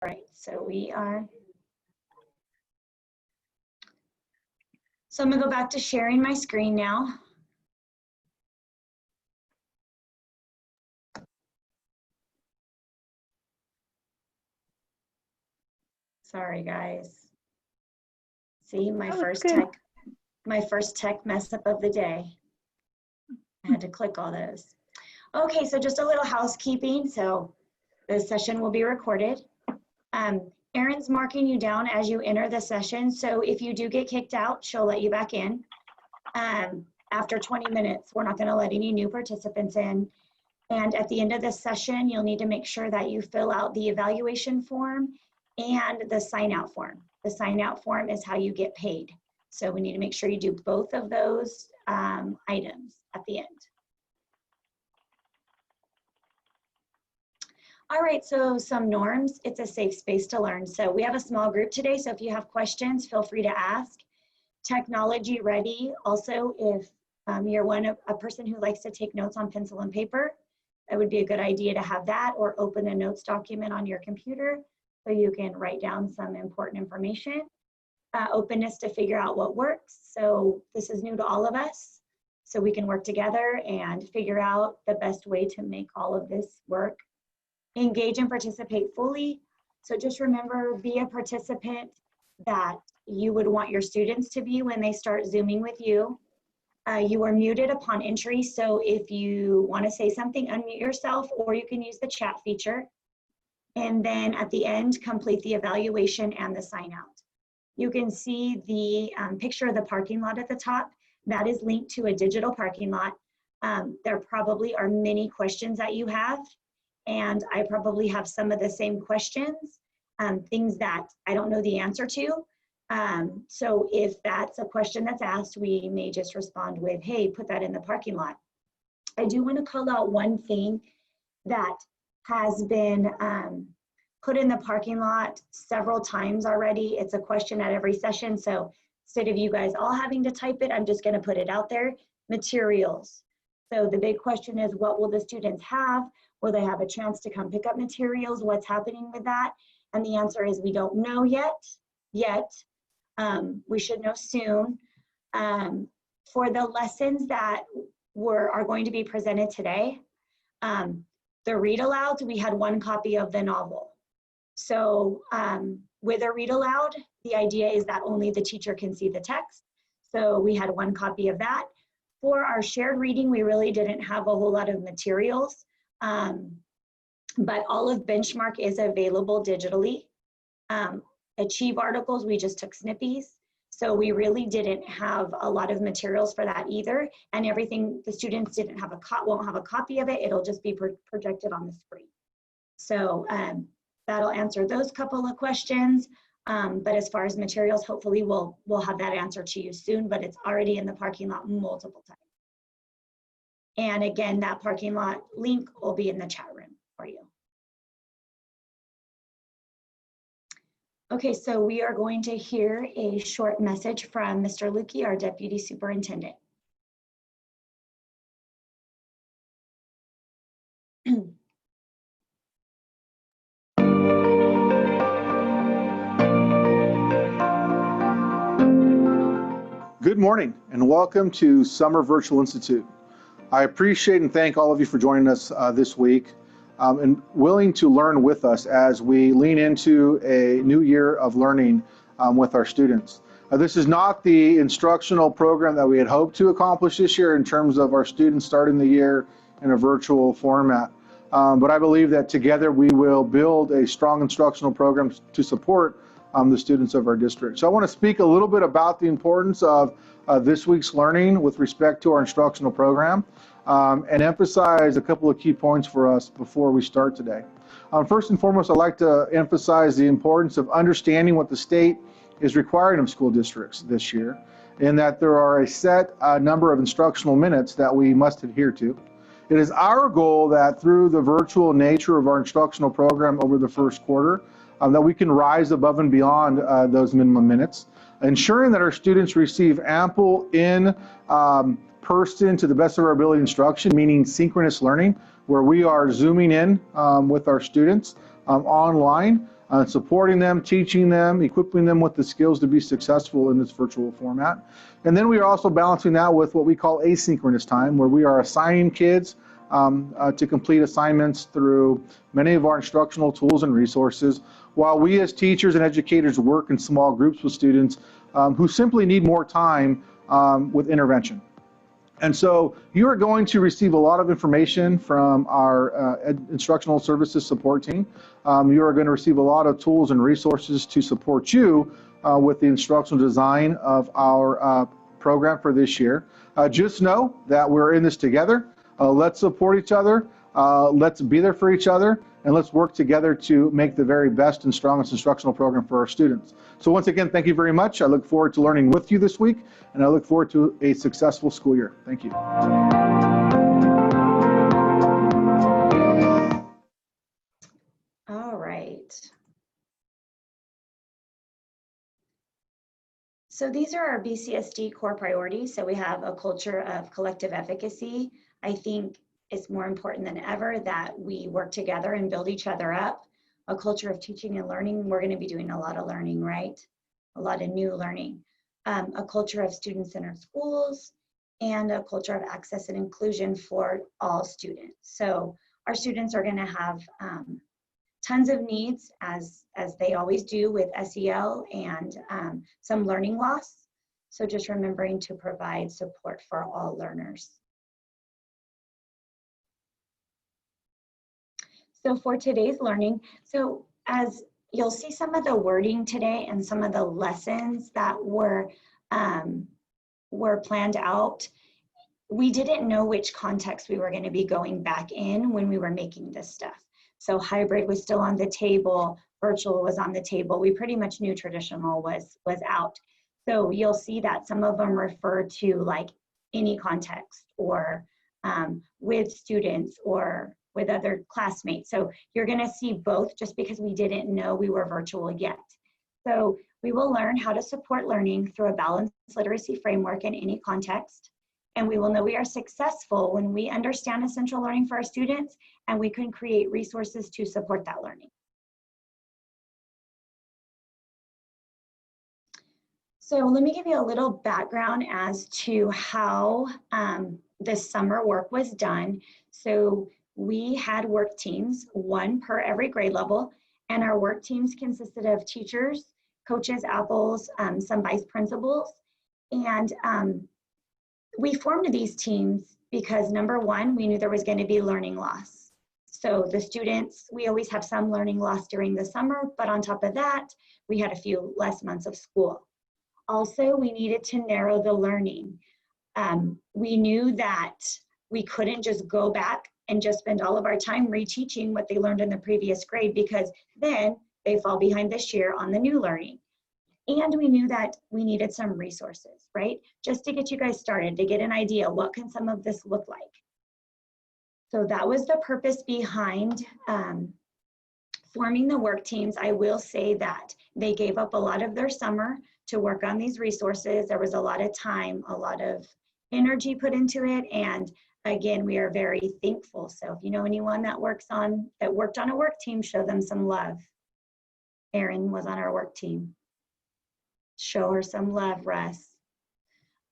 right, so so I'm gonna go back to sharing my screen now. Sorry, guys. See, my first tech mess up of the day. I had to click all those. Okay, so just a little housekeeping. So the session will be recorded. Erin's marking you down as you enter the session. So if you do get kicked out, she'll let you back in. After 20 minutes, we're not gonna let any new participants in. And at the end of this session, you'll need to make sure that you fill out the evaluation form and the sign out form. The sign out form is how you get paid. So we need to make sure you do both of those items at the end. All right, so some norms. It's a safe space to learn. So we have a small group today, so if you have questions, feel free to ask. Technology ready. Also, if you're a person who likes to take notes on pencil and paper, that would be a good idea to have that, or open a notes document on your computer so you can write down some important information. Openness to figure out what works. So this is new to all of us, so we can work together and figure out the best way to make all of this work. Engage and participate fully. So just remember, be a participant that you would want your students to be when they start Zooming with you. You are muted upon entry, so if you want to say something, unmute yourself, or you can use the chat feature. And then at the end, complete the evaluation and the sign out. You can see the picture of the parking lot at the top. That is linked to a digital parking lot. There probably are many questions that you have, and I probably have some of the same questions, things that I don't know the answer to. So if that's a question that's asked, we may just respond with, hey, put that in the parking lot. I do want to call out one thing that has been put in the parking lot several times already. It's a question at every session. So instead of you guys all having to type it, I'm just going to put it out there. Materials. So the big question is, what will the students have? Will they have a chance to come pick up materials? What's happening with that? And the answer is we don't know yet. We should know soon. For the lessons that are going to be presented today, the read alouds, we had one copy of the novel. So with a read aloud, the idea is that only the teacher can see the text. So we had one copy of that. For our shared reading, we really didn't have a whole lot of materials, but all of Benchmark is available digitally. Achieve articles, we just took snippies. So we really didn't have a lot of materials for that either. And everything, the students won't have a copy of it. It'll just be projected on the screen. So that'll answer those couple of questions. But as far as materials, hopefully we'll have that answer to you soon, but it's already in the parking lot multiple times. And again, that parking lot link will be in the chat room for you. Okay, so we are going to hear a short message from Mr. Lukey, our Deputy Superintendent. Good morning and welcome to Summer Virtual Institute. I appreciate and thank all of you for joining us this week and willing to learn with us as we lean into a new year of learning with our students. This is not the instructional program that we had hoped to accomplish this year in terms of our students starting the year in a virtual format. But I believe that together we will build a strong instructional program to support the students of our district. So I want to speak a little bit about the importance of this week's learning with respect to our instructional program and emphasize a couple of key points for us before we start today. First and foremost, I'd like to emphasize the importance of understanding what the state is requiring of school districts this year, and that there are a set number of instructional minutes that we must adhere to. It is our goal that through the virtual nature of our instructional program over the first quarter, that we can rise above and beyond those minimum minutes, ensuring that our students receive ample in-person to the best of our ability instruction, meaning synchronous learning, where we are zooming in with our students online supporting them, teaching them, equipping them with the skills to be successful in this virtual format. And then we are also balancing that with what we call asynchronous time, where we are assigning kids to complete assignments through many of our instructional tools and resources, while we as teachers and educators work in small groups with students who simply need more time with intervention. And so you are going to receive a lot of information from our instructional services support team. You are going to receive a lot of tools and resources to support you with the instructional design of our program for this year. Just know that we're in this together. Let's support each other. Let's be there for each other. And let's work together to make the very best and strongest instructional program for our students. So once again, thank you very much. I look forward to learning with you this week, and I look forward to a successful school year. Thank you. All right. So these are our BCSD core priorities. So we have a culture of collective efficacy. I think it's more important than ever that we work together and build each other up. A culture of teaching and learning. We're going to be doing a lot of learning, right? A lot of new learning. A culture of student-centered schools, and a culture of access and inclusion for all students. So our students are going to have tons of needs, as they always do with SEL, and some learning loss. So just remembering to provide support for all learners. So for today's learning, so as you'll see some of the wording today and some of the lessons that were planned out, we didn't know which context we were going to be going back in when we were making this stuff. So hybrid was still on the table, virtual was on the table. We pretty much knew traditional was out. So you'll see that some of them refer to like any context, or with students, or with other classmates. So you're going to see both, just because we didn't know we were virtual yet. So we will learn how to support learning through a balanced literacy framework in any context. And we will know we are successful when we understand essential learning for our students, and we can create resources to support that learning. So let me give you a little background as to how this summer work was done. So we had work teams, one per every grade level, and our work teams consisted of teachers, coaches, apples, some vice principals. And we formed these teams because, number one, we knew there was going to be learning loss. So the students, we always have some learning loss during the summer, but on top of that, we had a few less months of school. Also, we needed to narrow the learning. We knew that we couldn't just go back and just spend all of our time reteaching what they learned in the previous grade, because then they fall behind this year on the new learning. And we knew that we needed some resources, right? Just to get you guys started, to get an idea, what can some of this look like? So that was the purpose behind forming the work teams. I will say that they gave up a lot of their summer to work on these resources. There was a lot of time, a lot of energy put into it, and again, we are very thankful. So if you know anyone that worked on a work team, show them some love. Erin was on our work team. Show her some love, Russ.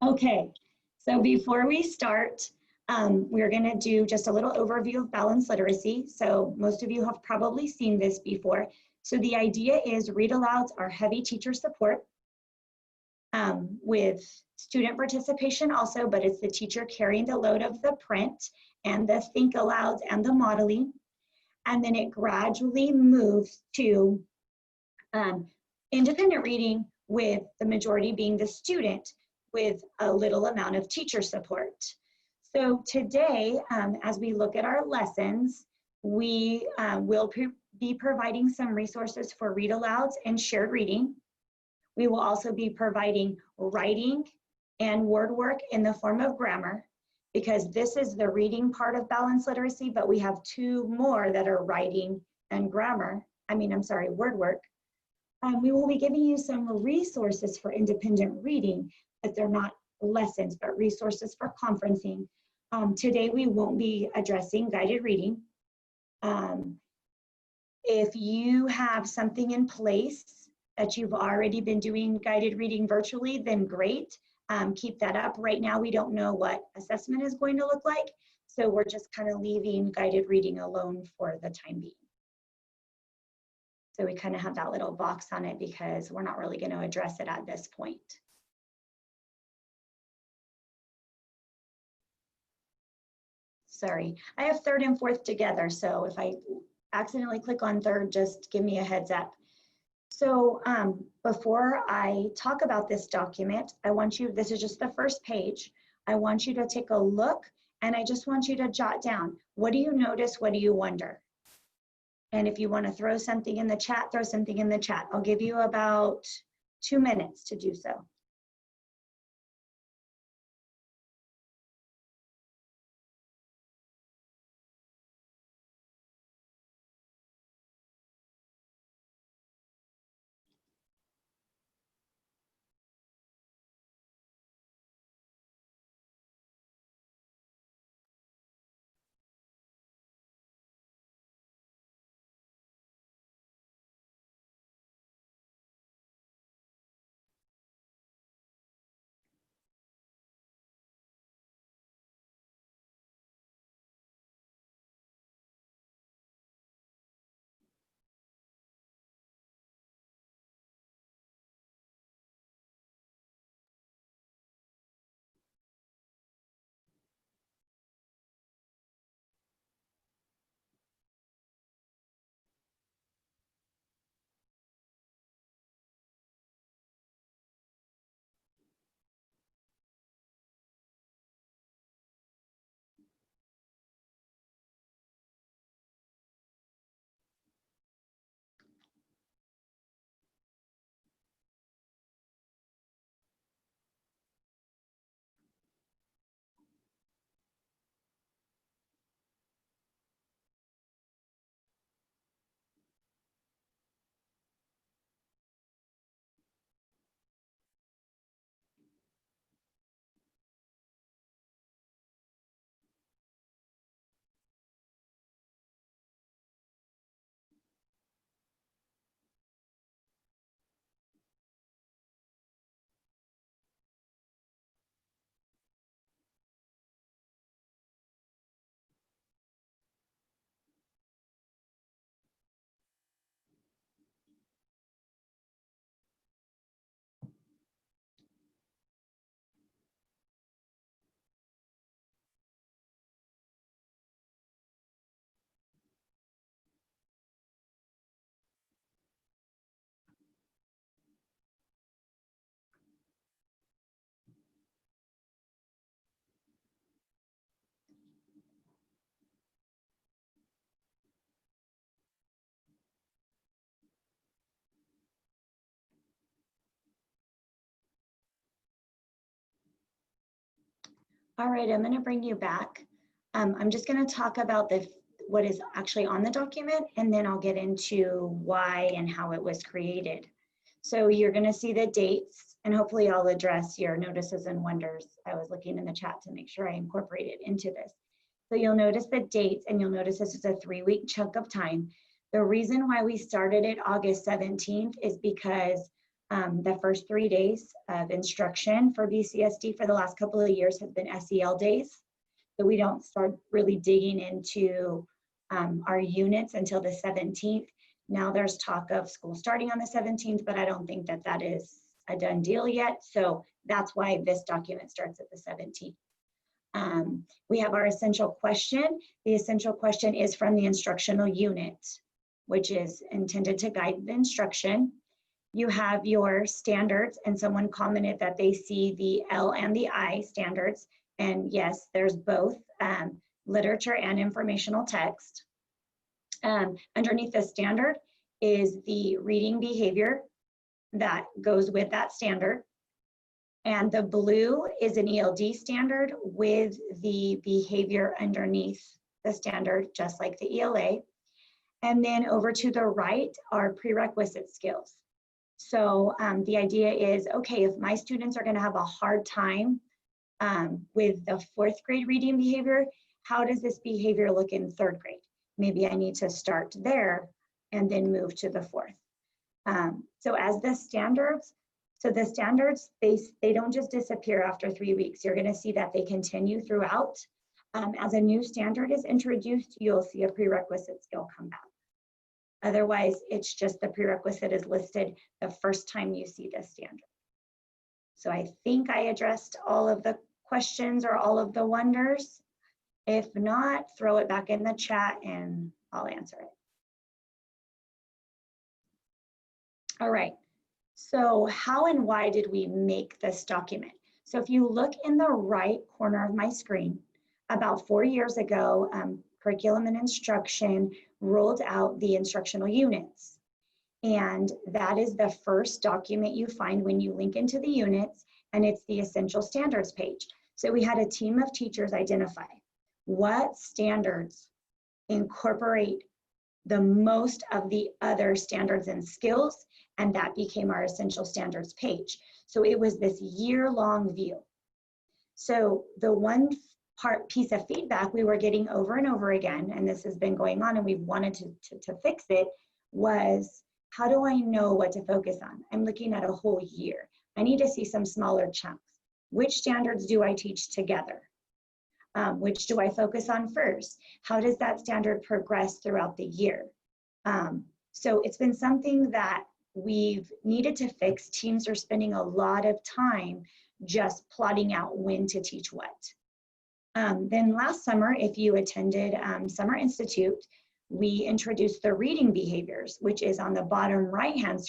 Okay, so before we start, we're going to do just a little overview of balanced literacy. So most of you have probably seen this before. So the idea is read alouds are heavy teacher support with student participation also, but it's the teacher carrying the load of the print and the think alouds and the modeling. And then it gradually moves to independent reading, with the majority being the student, with a little amount of teacher support. So today, as we look at our lessons, we will be providing some resources for read alouds and shared reading. We will also be providing writing and word work in the form of grammar, because this is the reading part of balanced literacy, but we have two more that are writing and word work. We will be giving you some resources for independent reading, but they're not lessons, but resources for conferencing. Today we won't be addressing guided reading. If you have something in place that you've already been doing guided reading virtually, then great. Keep that up. Right now, we don't know what assessment is going to look like, so we're just kind of leaving guided reading alone for the time being. So we kind of have that little box on it because we're not really going to address it at this point. Sorry, I have third and fourth together, so if I accidentally click on third, just give me a heads up. So before I talk about this document, I want you, this is just the first page, I want you to take a look and I just want you to jot down, what do you notice, what do you wonder? And if you want to throw something in the chat, throw something in the chat. I'll give you about 2 minutes to do so. All right, I'm going to bring you back. I'm just going to talk about what is actually on the document, and then I'll get into why and how it was created. So you're going to see the dates, and hopefully I'll address your notices and wonders. I was looking in the chat to make sure I incorporated into this. So you'll notice the dates, and you'll notice this is a 3-week chunk of time. The reason why we started it August 17th is because the first 3 days of instruction for BCSD for the last couple of years have been SEL days. So we don't start really digging into our units until the 17th. Now there's talk of school starting on the 17th, but I don't think that that is a done deal yet. So that's why this document starts at the 17th. We have our essential question. The essential question is from the instructional unit, which is intended to guide the instruction. You have your standards, and someone commented that they see the L and the I standards. And yes, there's both literature and informational text. Underneath the standard is the reading behavior that goes with that standard. And the blue is an ELD standard with the behavior underneath the standard, just like the ELA. And then over to the right are prerequisite skills. So the idea is, okay, if my students are going to have a hard time with the 4th grade reading behavior, how does this behavior look in 3rd grade? Maybe I need to start there and then move to the fourth. So as the standards, they don't just disappear after 3 weeks. You're gonna see that they continue throughout. As a new standard is introduced, you'll see a prerequisite skill come back. Otherwise, it's just the prerequisite is listed the first time you see the standard. So I think I addressed all of the questions or all of the wonders. If not, throw it back in the chat and I'll answer it. All right, so how and why did we make this document? So if you look in the right corner of my screen, about 4 years ago, Curriculum and Instruction rolled out the instructional units. And that is the first document you find when you link into the units, and it's the Essential Standards page. So we had a team of teachers identify what standards incorporate the most of the other standards and skills, and that became our Essential Standards page. So it was this year-long view. So the one piece of feedback we were getting over and over again, and this has been going on and we wanted to fix it, was how do I know what to focus on? I'm looking at a whole year. I need to see some smaller chunks. Which standards do I teach together? Which do I focus on first? How does that standard progress throughout the year? So it's been something that we've needed to fix. Teams are spending a lot of time just plotting out when to teach what. Then last summer, if you attended Summer Institute, we introduced the reading behaviors, which is on the bottom right-hand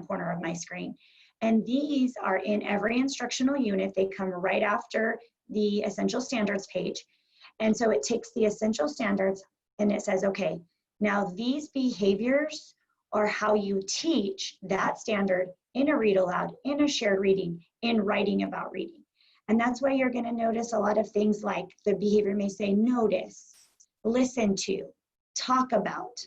corner of my screen. And these are in every instructional unit. They come right after the Essential Standards page. And so it takes the Essential Standards and it says, okay, now these behaviors are how you teach that standard in a read aloud, in a shared reading, in writing about reading. And that's why you're going to notice a lot of things like the behavior may say notice, listen to, talk about.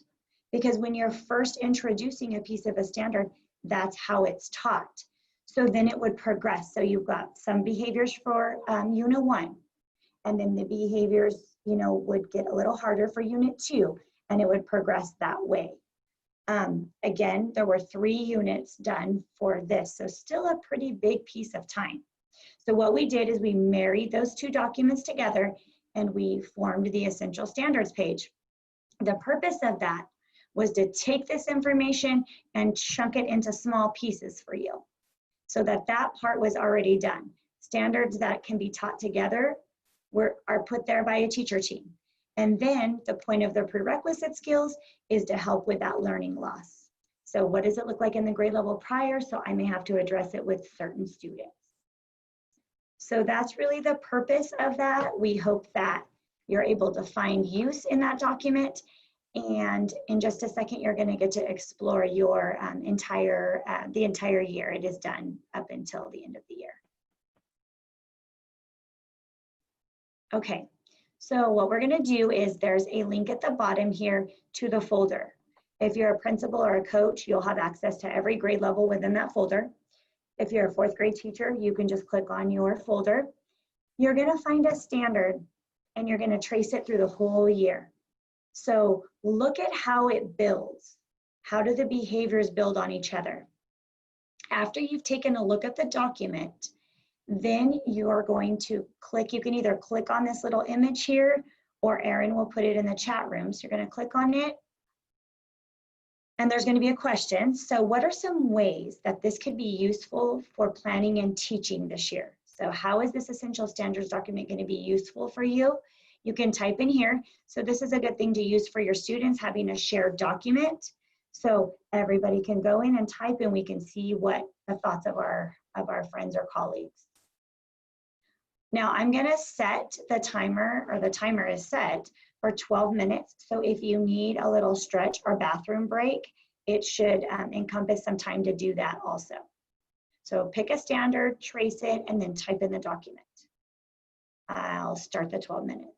Because when you're first introducing a piece of a standard, that's how it's taught. So then it would progress. So you've got some behaviors for Unit 1, and then the behaviors, would get a little harder for Unit 2, and it would progress that way. Again, there were 3 units done for this, so still a pretty big piece of time. So what we did is we married those 2 documents together and we formed the Essential Standards page. The purpose of that was to take this information and chunk it into small pieces for you so that part was already done. Standards that can be taught together are put there by a teacher team. And then the point of the prerequisite skills is to help with that learning loss. So what does it look like in the grade level prior? So I may have to address it with certain students. So that's really the purpose of that. We hope that you're able to find use in that document. And in just a second, you're going to get to explore your the entire year. It is done up until the end of the year. Okay, so what we're going to do is there's a link at the bottom here to the folder. If you're a principal or a coach, you'll have access to every grade level within that folder. If you're a 4th grade teacher, you can just click on your folder. You're going to find a standard and you're going to trace it through the whole year. So look at how it builds. How do the behaviors build on each other? After you've taken a look at the document, then you're going to click. You can either click on this little image here or Erin will put it in the chat room. So you're going to click on it. And there's going to be a question. So what are some ways that this could be useful for planning and teaching this year? So how is this Essential Standards document going to be useful for you? You can type in here. So this is a good thing to use for your students, having a shared document. So everybody can go in and type and we can see what the thoughts of our friends or colleagues. Now I'm going to set the timer, or the timer is set for 12 minutes. So if you need a little stretch or bathroom break, it should encompass some time to do that also. So pick a standard, trace it, and then type in the document. I'll start the 12 minutes.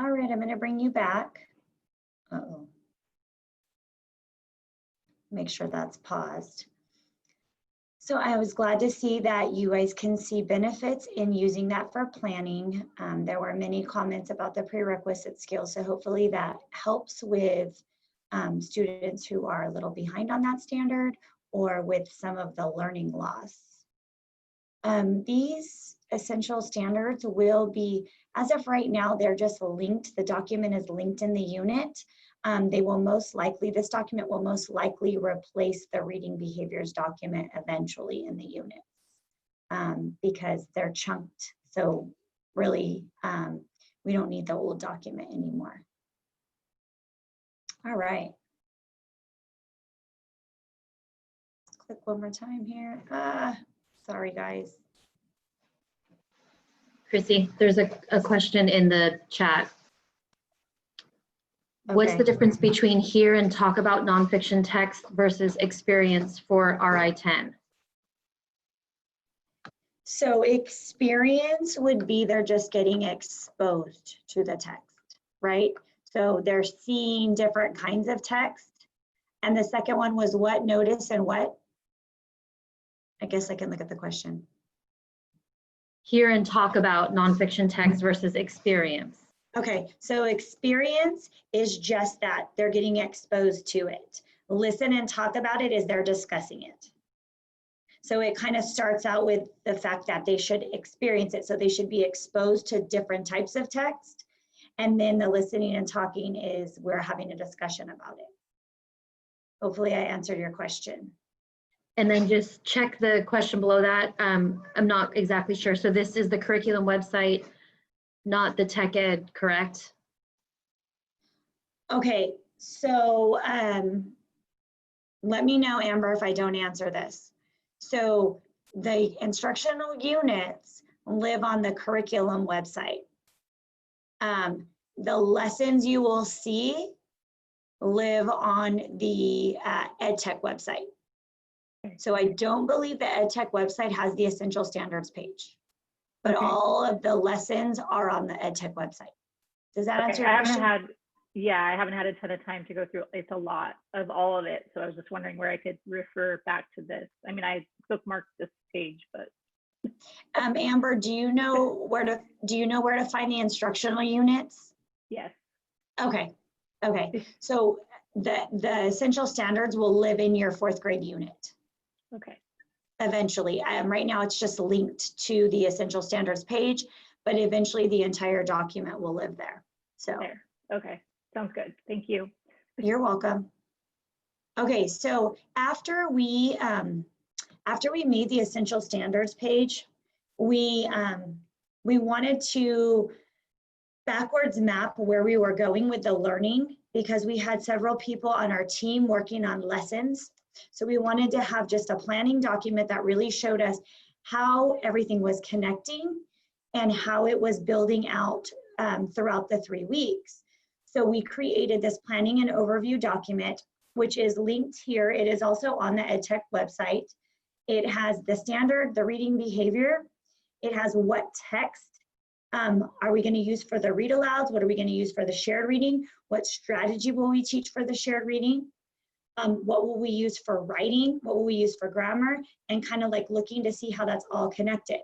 All right, I'm going to bring you back. Uh-oh. Make sure that's paused. So I was glad to see that you guys can see benefits in using that for planning. There were many comments about the prerequisite skills, so hopefully that helps with students who are a little behind on that standard or with some of the learning loss. These essential standards will be, as of right now, they're just linked. The document is linked in the unit. They will most likely, this document will most likely replace the reading behaviors document eventually in the unit because they're chunked. So really, we don't need the old document anymore. All right. Let's click one more time here. Sorry, guys. Chrissy, there's a question in the chat. What's the difference between hear and talk about nonfiction text versus experience for RI-10? So experience would be they're just getting exposed to the text, right? So they're seeing different kinds of text. And the second one was what? Notice and what? I guess I can look at the question. Hear and talk about nonfiction text versus experience. Okay, so experience is just that. They're getting exposed to it. Listen and talk about it is they're discussing it. So it kind of starts out with the fact that they should experience it. So they should be exposed to different types of text. And then the listening and talking is we're having a discussion about it. Hopefully I answered your question. And then just check the question below that. I'm not exactly sure. So this is the curriculum website, not the tech ed, correct? Okay, so let me know, Amber, if I don't answer this. So the instructional units live on the curriculum website. The lessons you will see live on the EdTech website. So I don't believe the EdTech website has the essential standards page, but all of the lessons are on the EdTech website. Does that answer your question? I haven't had a ton of time to go through. It's a lot of all of it. So I was just wondering where I could refer back to this. I mean, I bookmarked this page, but. Amber, do you know where to find the instructional units? Yes. Okay. So the essential standards will live in your 4th grade unit. Okay. Eventually. Right now it's just linked to the essential standards page, but eventually the entire document will live there. So there. Okay. Sounds good. Thank you. You're welcome. Okay, so after we made the essential standards page, we wanted to backwards map where we were going with the learning because we had several people on our team working on lessons. So we wanted to have just a planning document that really showed us how everything was connecting and how it was building out throughout the 3 weeks. So we created this planning and overview document, which is linked here. It is also on the EdTech website. It has the standard, the reading behavior. It has what text are we going to use for the read alouds? What are we going to use for the shared reading? What strategy will we teach for the shared reading? What will we use for writing? What will we use for grammar? And kind of like looking to see how that's all connected.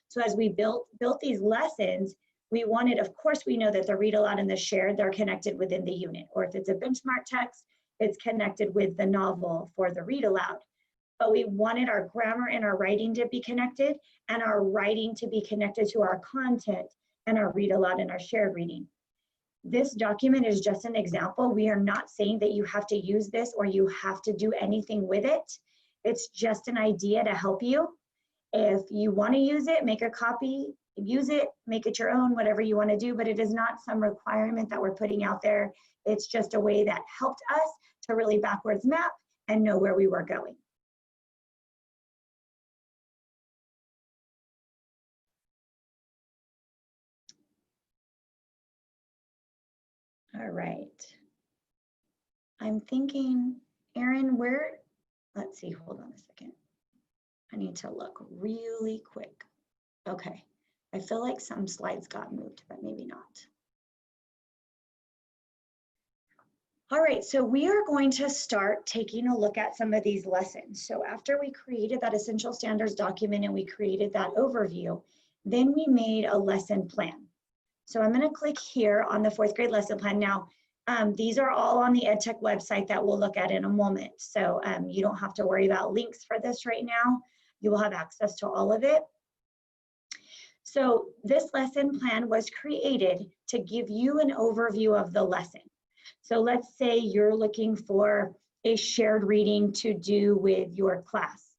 So as we built these lessons, we wanted, of course, we know that the read aloud and the shared, they're connected within the unit. Or if it's a benchmark text, it's connected with the novel for the read aloud. But we wanted our grammar and our writing to be connected and our writing to be connected to our content and our read aloud and our shared reading. This document is just an example. We are not saying that you have to use this or you have to do anything with it. It's just an idea to help you. If you want to use it, make a copy, use it, make it your own, whatever you want to do, but it is not some requirement that we're putting out there. It's just a way that helped us to really backwards map and know where we were going. All right. I'm thinking, Erin, let's see, hold on a second. I need to look really quick. Okay, I feel like some slides got moved, but maybe not. All right, so we are going to start taking a look at some of these lessons. So after we created that essential standards document and we created that overview, then we made a lesson plan. So I'm going to click here on the 4th grade lesson plan. Now, these are all on the EdTech website that we'll look at in a moment. So you don't have to worry about links for this right now. You will have access to all of it. So this lesson plan was created to give you an overview of the lesson. So let's say you're looking for a shared reading to do with your class.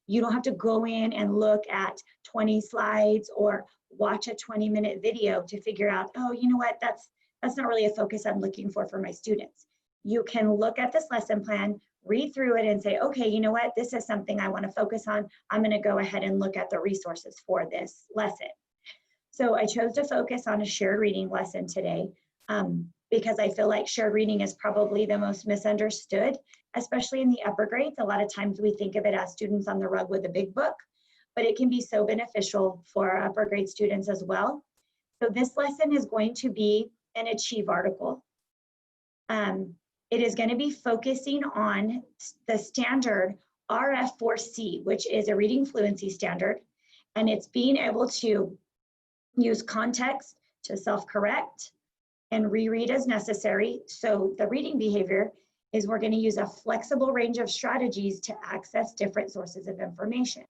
You don't have to go in and look at 20 slides or watch a 20-minute video to figure out, oh, you know what, that's not really a focus I'm looking for my students. You can look at this lesson plan, read through it and say, okay, you know what, this is something I want to focus on. I'm going to go ahead and look at the resources for this lesson. So I chose to focus on a shared reading lesson today because I feel like shared reading is probably the most misunderstood, especially in the upper grades. A lot of times we think of it as students on the rug with a big book, but it can be so beneficial for our upper grade students as well. So this lesson is going to be an Achieve article. It is going to be focusing on the standard RF4C, which is a reading fluency standard, and it's being able to use context to self-correct and reread as necessary. So the reading behavior is we're going to use a flexible range of strategies to access different sources of information.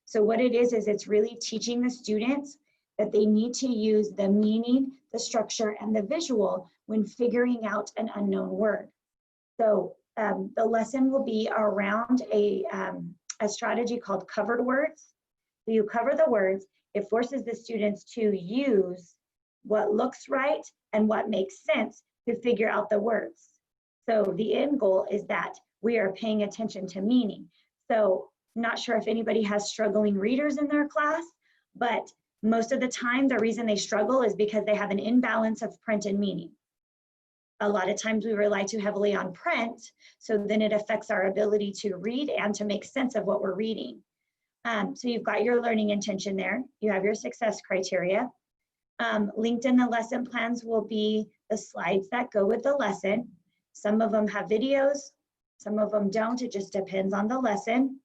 So what it is it's really teaching the students that they need to use the meaning, the structure, and the visual when figuring out an unknown word. So the lesson will be around a strategy called covered words. So you cover the words, it forces the students to use what looks right and what makes sense to figure out the words. So the end goal is that we are paying attention to meaning. So not sure if anybody has struggling readers in their class, but most of the time the reason they struggle is because they have an imbalance of print and meaning. A lot of times we rely too heavily on print, so then it affects our ability to read and to make sense of what we're reading. So you've got your learning intention there. You have your success criteria. Linked in the lesson plans will be the slides that go with the lesson. Some of them have videos, some of them don't. It just depends on the lesson.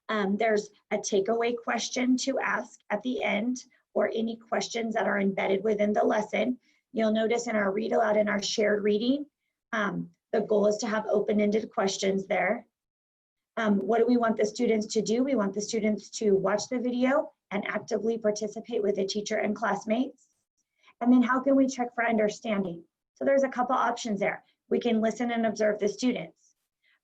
There's a takeaway question to ask at the end, or any questions that are embedded within the lesson. You'll notice in our read aloud and our shared reading, the goal is to have open-ended questions there. What do we want the students to do? We want the students to watch the video and actively participate with the teacher and classmates. And then how can we check for understanding? So there's a couple options there. We can listen and observe the students.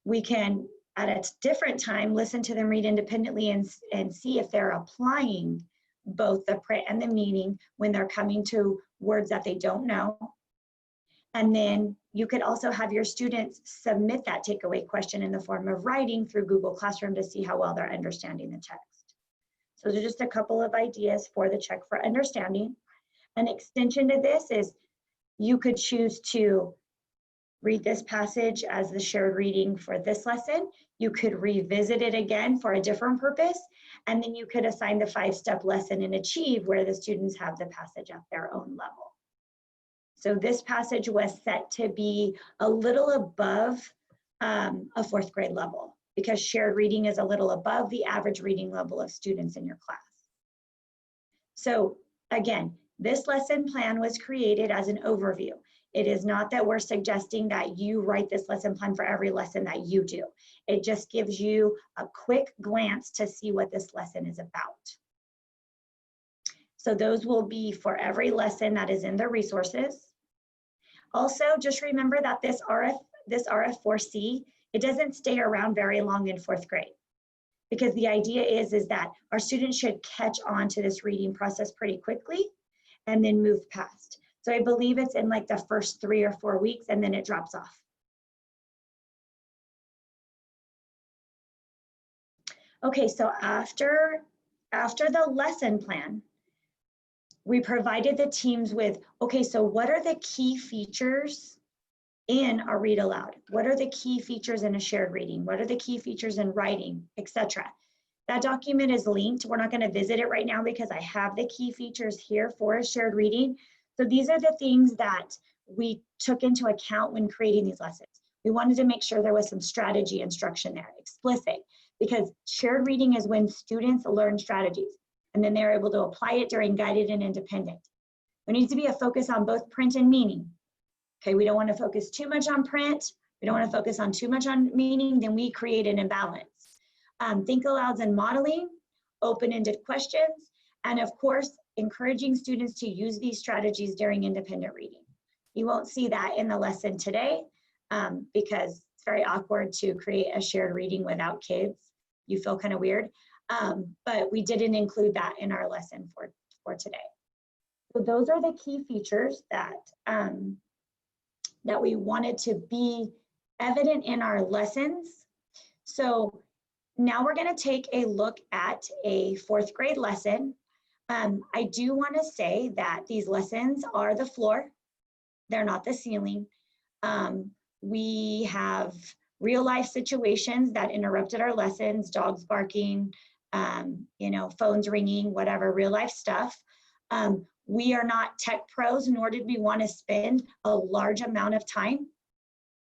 We can, at a different time, listen to them read independently and see if they're applying both the print and the meaning when they're coming to words that they don't know. And then you could also have your students submit that takeaway question in the form of writing through Google Classroom to see how well they're understanding the text. So those are just a couple of ideas for the check for understanding. An extension to this is you could choose to read this passage as the shared reading for this lesson. You could revisit it again for a different purpose, and then you could assign the 5-step lesson in Achieve where the students have the passage at their own level. So this passage was set to be a little above a 4th grade level because shared reading is a little above the average reading level of students in your class. So again, this lesson plan was created as an overview. It is not that we're suggesting that you write this lesson plan for every lesson that you do. It just gives you a quick glance to see what this lesson is about. So those will be for every lesson that is in the resources. Also, just remember that this RF4C, it doesn't stay around very long in 4th grade, because the idea is that our students should catch on to this reading process pretty quickly and then move past. So I believe it's in like the first 3 or 4 weeks, and then it drops off. Okay, so after the lesson plan, we provided the teams with, okay, so what are the key features in a read aloud? What are the key features in a shared reading? What are the key features in writing, etc.? That document is linked. We're not going to visit it right now because I have the key features here for a shared reading. So these are the things that we took into account when creating these lessons. We wanted to make sure there was some strategy instruction there, explicit, because shared reading is when students learn strategies and then they're able to apply it during guided and independent. There needs to be a focus on both print and meaning. Okay, we don't want to focus too much on print. We don't want to focus on too much on meaning, then we create an imbalance. Think alouds and modeling, open-ended questions, and of course, encouraging students to use these strategies during independent reading. You won't see that in the lesson today because it's very awkward to create a shared reading without kids. You feel kind of weird, but we didn't include that in our lesson for today. So those are the key features that, that we wanted to be evident in our lessons. So now we're going to take a look at a 4th grade lesson. I do want to say that these lessons are the floor. They're not the ceiling. We have real life situations that interrupted our lessons, dogs barking, you know, phones ringing, whatever, real life stuff. We are not tech pros, nor did we want to spend a large amount of time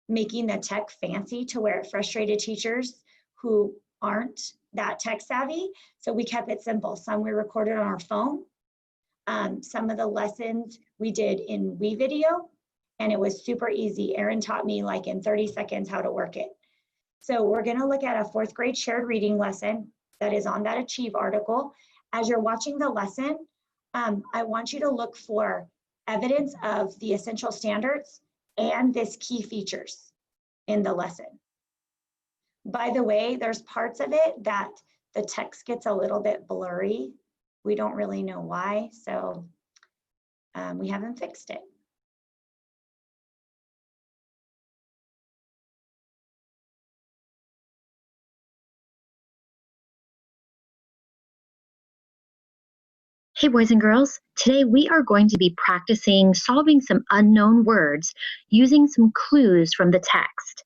making the tech fancy to where it frustrated teachers who aren't that tech savvy. So we kept it simple. Some we recorded on our phone. Some of the lessons we did in WeVideo, and it was super easy. Erin taught me like in 30 seconds how to work it. So we're going to look at a 4th grade shared reading lesson that is on that Achieve article. As you're watching the lesson, I want you to look for evidence of the essential standards and this key features in the lesson. By the way, there's parts of it that the text gets a little bit blurry. We don't really know why, so we haven't fixed it. Hey boys and girls, today we are going to be practicing solving some unknown words using some clues from the text.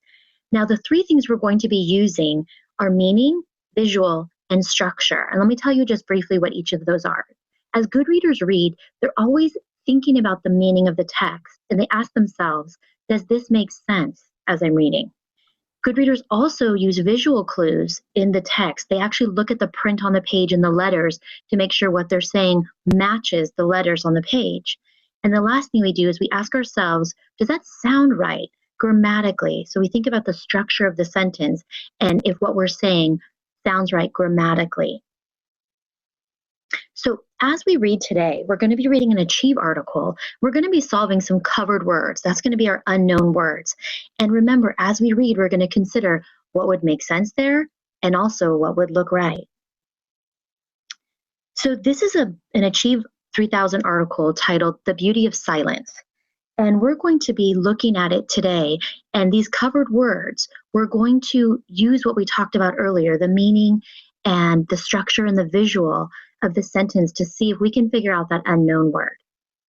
Now the 3 things we're going to be using are meaning, visual, and structure. And let me tell you just briefly what each of those are. As good readers read, they're always thinking about the meaning of the text and they ask themselves, does this make sense as I'm reading? Good readers also use visual clues in the text. They actually look at the print on the page and the letters to make sure what they're saying matches the letters on the page. And the last thing we do is we ask ourselves, does that sound right grammatically? So we think about the structure of the sentence and if what we're saying sounds right grammatically. So as we read today, we're going to be reading an Achieve article. We're going to be solving some covered words. That's going to be our unknown words. And remember, as we read, we're going to consider what would make sense there and also what would look right. So this is an Achieve 3000 article titled The Beauty of Silence. And we're going to be looking at it today. And these covered words, we're going to use what we talked about earlier, the meaning and the structure and the visual of the sentence to see if we can figure out that unknown word.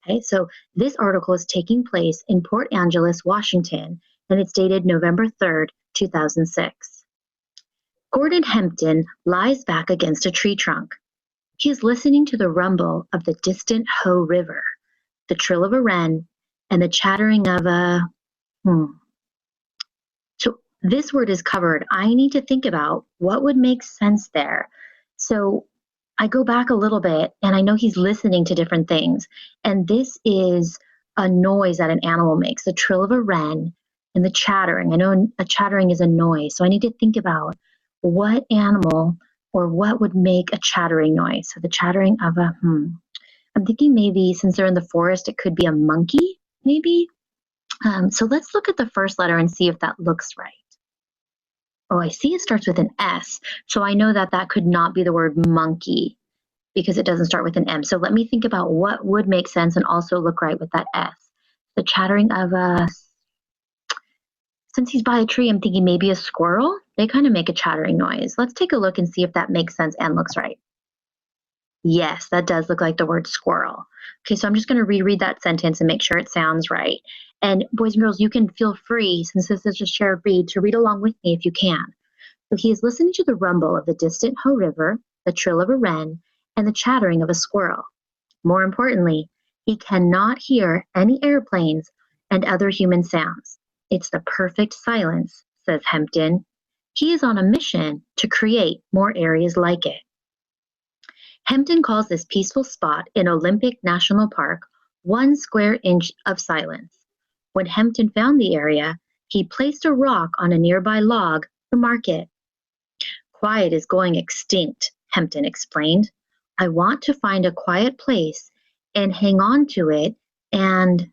Okay, so this article is taking place in Port Angeles, Washington, and it's dated November 3rd, 2006. Gordon Hempton lies back against a tree trunk. He is listening to the rumble of the distant Hoh River, the trill of a wren, and the chattering of a So this word is covered. I need to think about what would make sense there. So I go back a little bit and I know he's listening to different things. And this is a noise that an animal makes, the trill of a wren and the chattering. I know a chattering is a noise. So I need to think about what animal or what would make a chattering noise. So the chattering of a I'm thinking maybe since they're in the forest, it could be a monkey, maybe. So let's look at the first letter and see if that looks right. Oh, I see it starts with an S. So I know that that could not be the word monkey because it doesn't start with an M. So let me think about what would make sense and also look right with that S. The chattering of a, since he's by a tree, I'm thinking maybe a squirrel. They kind of make a chattering noise. Let's take a look and see if that makes sense and looks right. Yes, that does look like the word squirrel. Okay, so I'm just going to reread that sentence and make sure it sounds right. And boys and girls, you can feel free, since this is a shared read, to read along with me if you can. So he is listening to the rumble of the distant Hoh River, the trill of a wren, and the chattering of a squirrel. More importantly, he cannot hear any airplanes and other human sounds. It's the perfect silence, says Hempton. He is on a mission to create more areas like it. Hempton calls this peaceful spot in Olympic National Park 1 square inch of silence. When Hempton found the area, he placed a rock on a nearby log to mark it. Quiet is going extinct, Hempton explained. I want to find a quiet place and hang on to it and,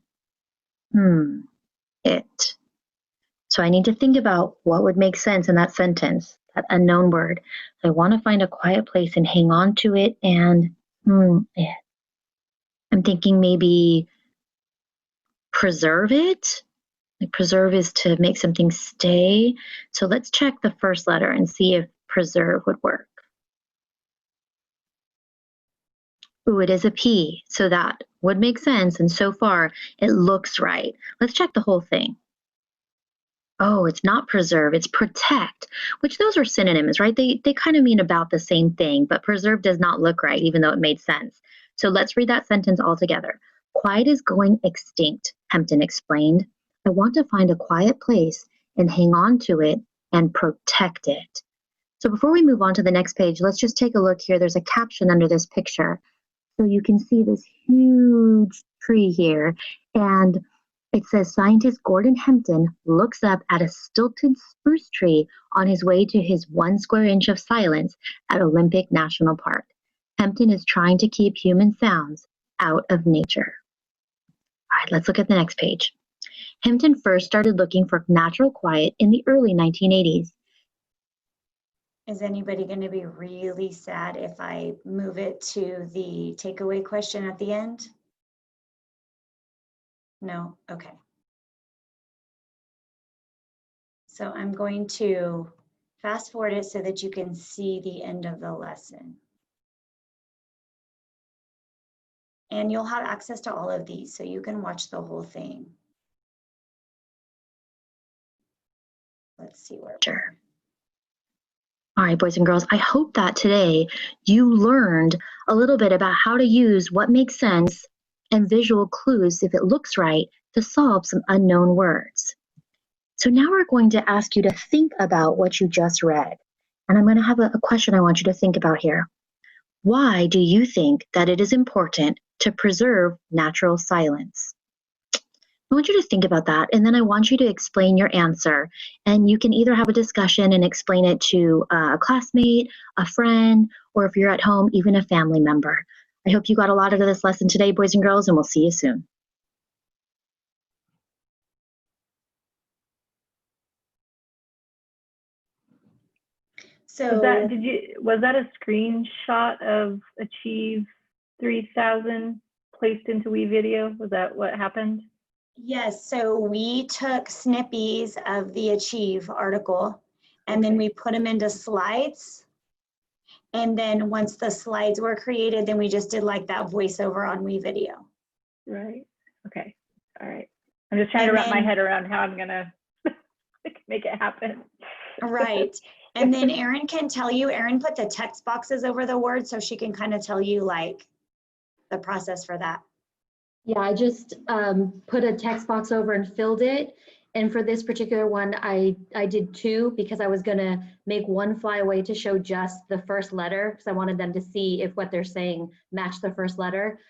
it. So I need to think about what would make sense in that sentence, that unknown word. So I want to find a quiet place and hang on to it and, it. I'm thinking maybe preserve it. Like preserve is to make something stay. So let's check the first letter and see if preserve would work. Ooh, it is a P, so that would make sense. And so far, it looks right. Let's check the whole thing. Oh, it's not preserve, it's protect, which those are synonyms, right? They kind of mean about the same thing, but preserve does not look right, even though it made sense. So let's read that sentence all together. Quiet is going extinct, Hempton explained. I want to find a quiet place and hang on to it and protect it. So before we move on to the next page, let's just take a look here. There's a caption under this picture. So you can see this huge tree here, and it says scientist Gordon Hempton looks up at a stilted spruce tree on his way to his 1 square inch of silence at Olympic National Park. Hempton is trying to keep human sounds out of nature. All right, let's look at the next page. Hempton first started looking for natural quiet in the early 1980s. Is anybody going to be really sad if I move it to the takeaway question at the end? No? Okay. So I'm going to fast forward it so that you can see the end of the lesson. And you'll have access to all of these, so you can watch the whole thing. Let's see where we're at. All right, boys and girls, I hope that today you learned a little bit about how to use what makes sense and visual clues, if it looks right, to solve some unknown words. So now we're going to ask you to think about what you just read. And I'm going to have a question I want you to think about here. Why do you think that it is important to preserve natural silence? I want you to think about that, and then I want you to explain your answer. And you can either have a discussion and explain it to a classmate, a friend, or if you're at home, even a family member. I hope you got a lot out of this lesson today, boys and girls, and we'll see you soon. So Was that a screenshot of Achieve 3000 placed into WeVideo? Was that what happened? yes, so we took snippies of the Achieve article and then we put them into slides. And then once the slides were created, then we just did like that voiceover on WeVideo. Right. Okay. All right. I'm just trying to wrap my head around how I'm gonna make it happen. Right. And then Erin can tell you, Erin put the text boxes over the words so she can kind of tell you like the process for that. Yeah, I just put a text box over and filled it. And for this particular one, I did 2 because I was gonna make one fly away to show just the first letter because I wanted them to see if what they're saying matched the first letter.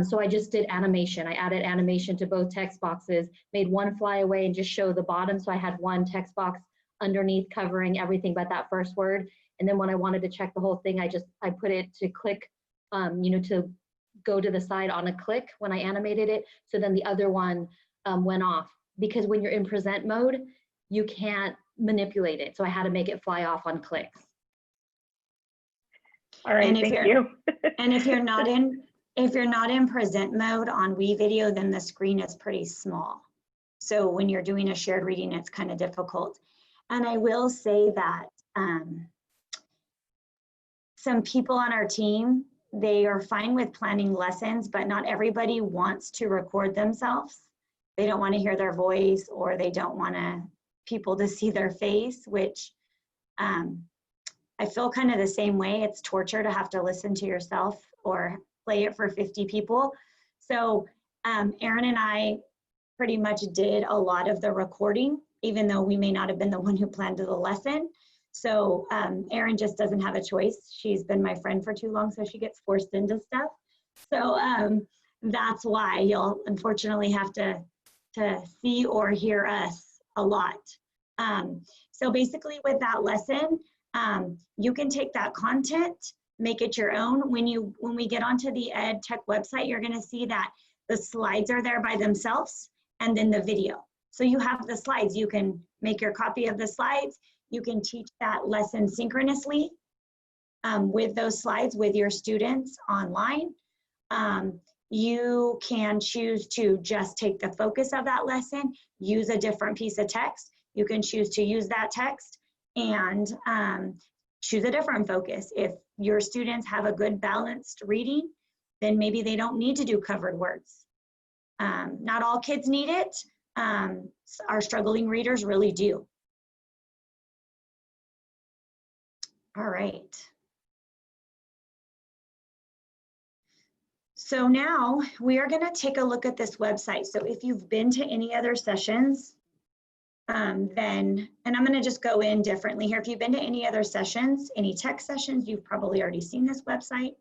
So I just did animation. I added animation to both text boxes, made one fly away and just show the bottom. So I had one text box underneath covering everything but that first word. And then when I wanted to check the whole thing, I put it to click, to go to the side on a click when I animated it. So then the other one went off, because when you're in present mode, you can't manipulate it. So I had to make it fly off on clicks. All right, thank you. And if you're not in present mode on WeVideo, then the screen is pretty small. So when you're doing a shared reading, it's kind of difficult. And I will say that some people on our team, they are fine with planning lessons, but not everybody wants to record themselves. They don't want to hear their voice, or they don't want people to see their face, which I feel kind of the same way. It's torture to have to listen to yourself or play it for 50 people. So Erin and I pretty much did a lot of the recording, even though we may not have been the one who planned the lesson. So Erin just doesn't have a choice. She's been my friend for too long, so she gets forced into stuff. So that's why you'll unfortunately have to see or hear us a lot. So basically with that lesson, you can take that content, make it your own. When we get onto the Ed Tech website, you're gonna see that the slides are there by themselves and then the video. So you have the slides, you can make your copy of the slides, you can teach that lesson synchronously with those slides with your students online. You can choose to just take the focus of that lesson, use a different piece of text. You can choose to use that text and choose a different focus. If your students have a good balanced reading, then maybe they don't need to do covered words. Not all kids need it. Our struggling readers really do. All right. So now we are going to take a look at this website. So if you've been to any other sessions, and I'm going to just go in differently here. If you've been to any other sessions, any tech sessions, you've probably already seen this website.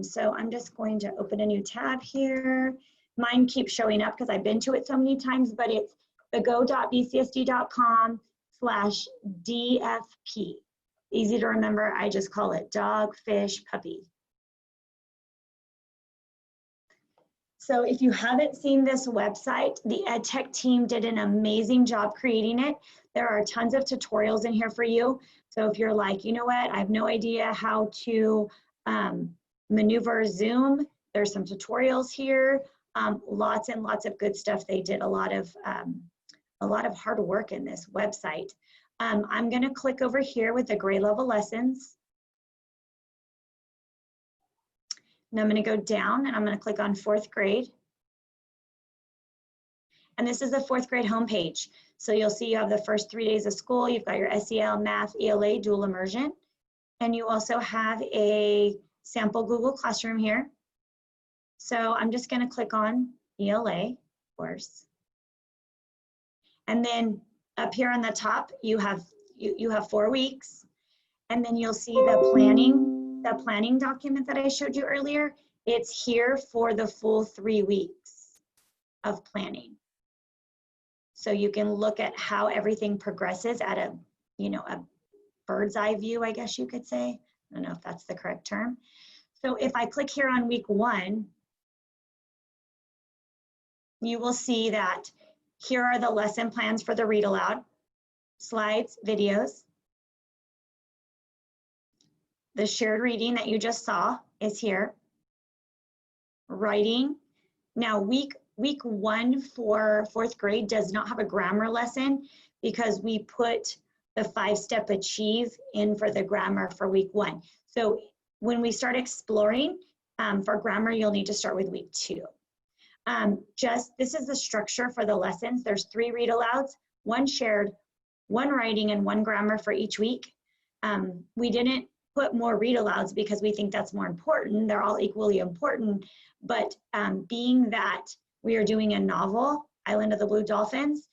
So I'm just going to open a new tab here. Mine keeps showing up because I've been to it so many times, but it's the go.bcsd.com/DFP. Easy to remember, I just call it dog, fish, puppy. So if you haven't seen this website, the EdTech team did an amazing job creating it. There are tons of tutorials in here for you. So if you're like, you know what, I have no idea how to maneuver Zoom, there's some tutorials here. Lots and lots of good stuff. They did a lot of hard work in this website. I'm gonna click over here with the grade level lessons. And I'm going to go down and I'm going to click on 4th grade. And this is the 4th grade homepage. So you'll see you have the first 3 days of school. You've got your SEL, Math, ELA, dual immersion. And you also have a sample Google Classroom here. So I'm just going to click on ELA, of course. And then up here on the top, you have 4 weeks. And then you'll see the planning document that I showed you earlier. It's here for the full 3 weeks of planning. So you can look at how everything progresses at a bird's eye view, I guess you could say. I don't know if that's the correct term. So if I click here on week 1, you will see that here are the lesson plans for the read aloud, slides, videos. The shared reading that you just saw is here. Writing. Now week 1 for 4th grade does not have a grammar lesson because we put the 5-step achieve in for the grammar for week 1. So when we start exploring for grammar, you'll need to start with week 2. This is the structure for the lessons. There's 3 read alouds, 1 shared, 1 writing, and 1 grammar for each week. We didn't put more read alouds because we think that's more important. They're all equally important, but being that we are doing a novel, Island of the Blue Dolphins,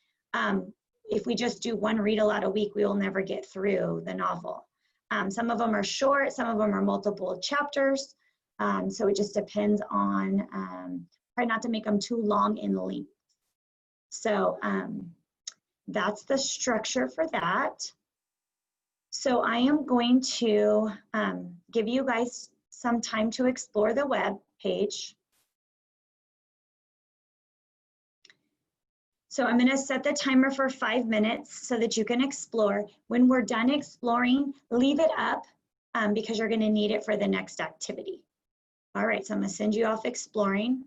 if we just do 1 read aloud a week, we will never get through the novel. Some of them are short, some of them are multiple chapters, so it just depends on, try not to make them too long in length. So that's the structure for that. So I am going to give you guys some time to explore the web page. So I'm going to set the timer for 5 minutes so that you can explore. When we're done exploring, leave it up because you're going to need it for the next activity. All right, so I'm going to send you off exploring.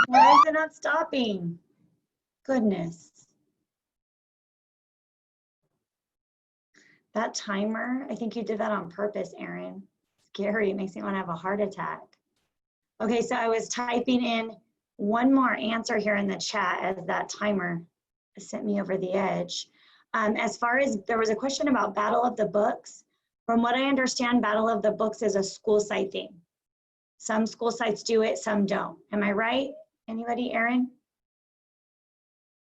Why is it not stopping? Goodness. That timer, I think you did that on purpose, Erin. Scary, it makes me want to have a heart attack. Okay, so I was typing in one more answer here in the chat as that timer sent me over the edge. As far as, there was a question about Battle of the Books. From what I understand, Battle of the Books is a school site thing. Some school sites do it, some don't. Am I right? Anybody, Erin?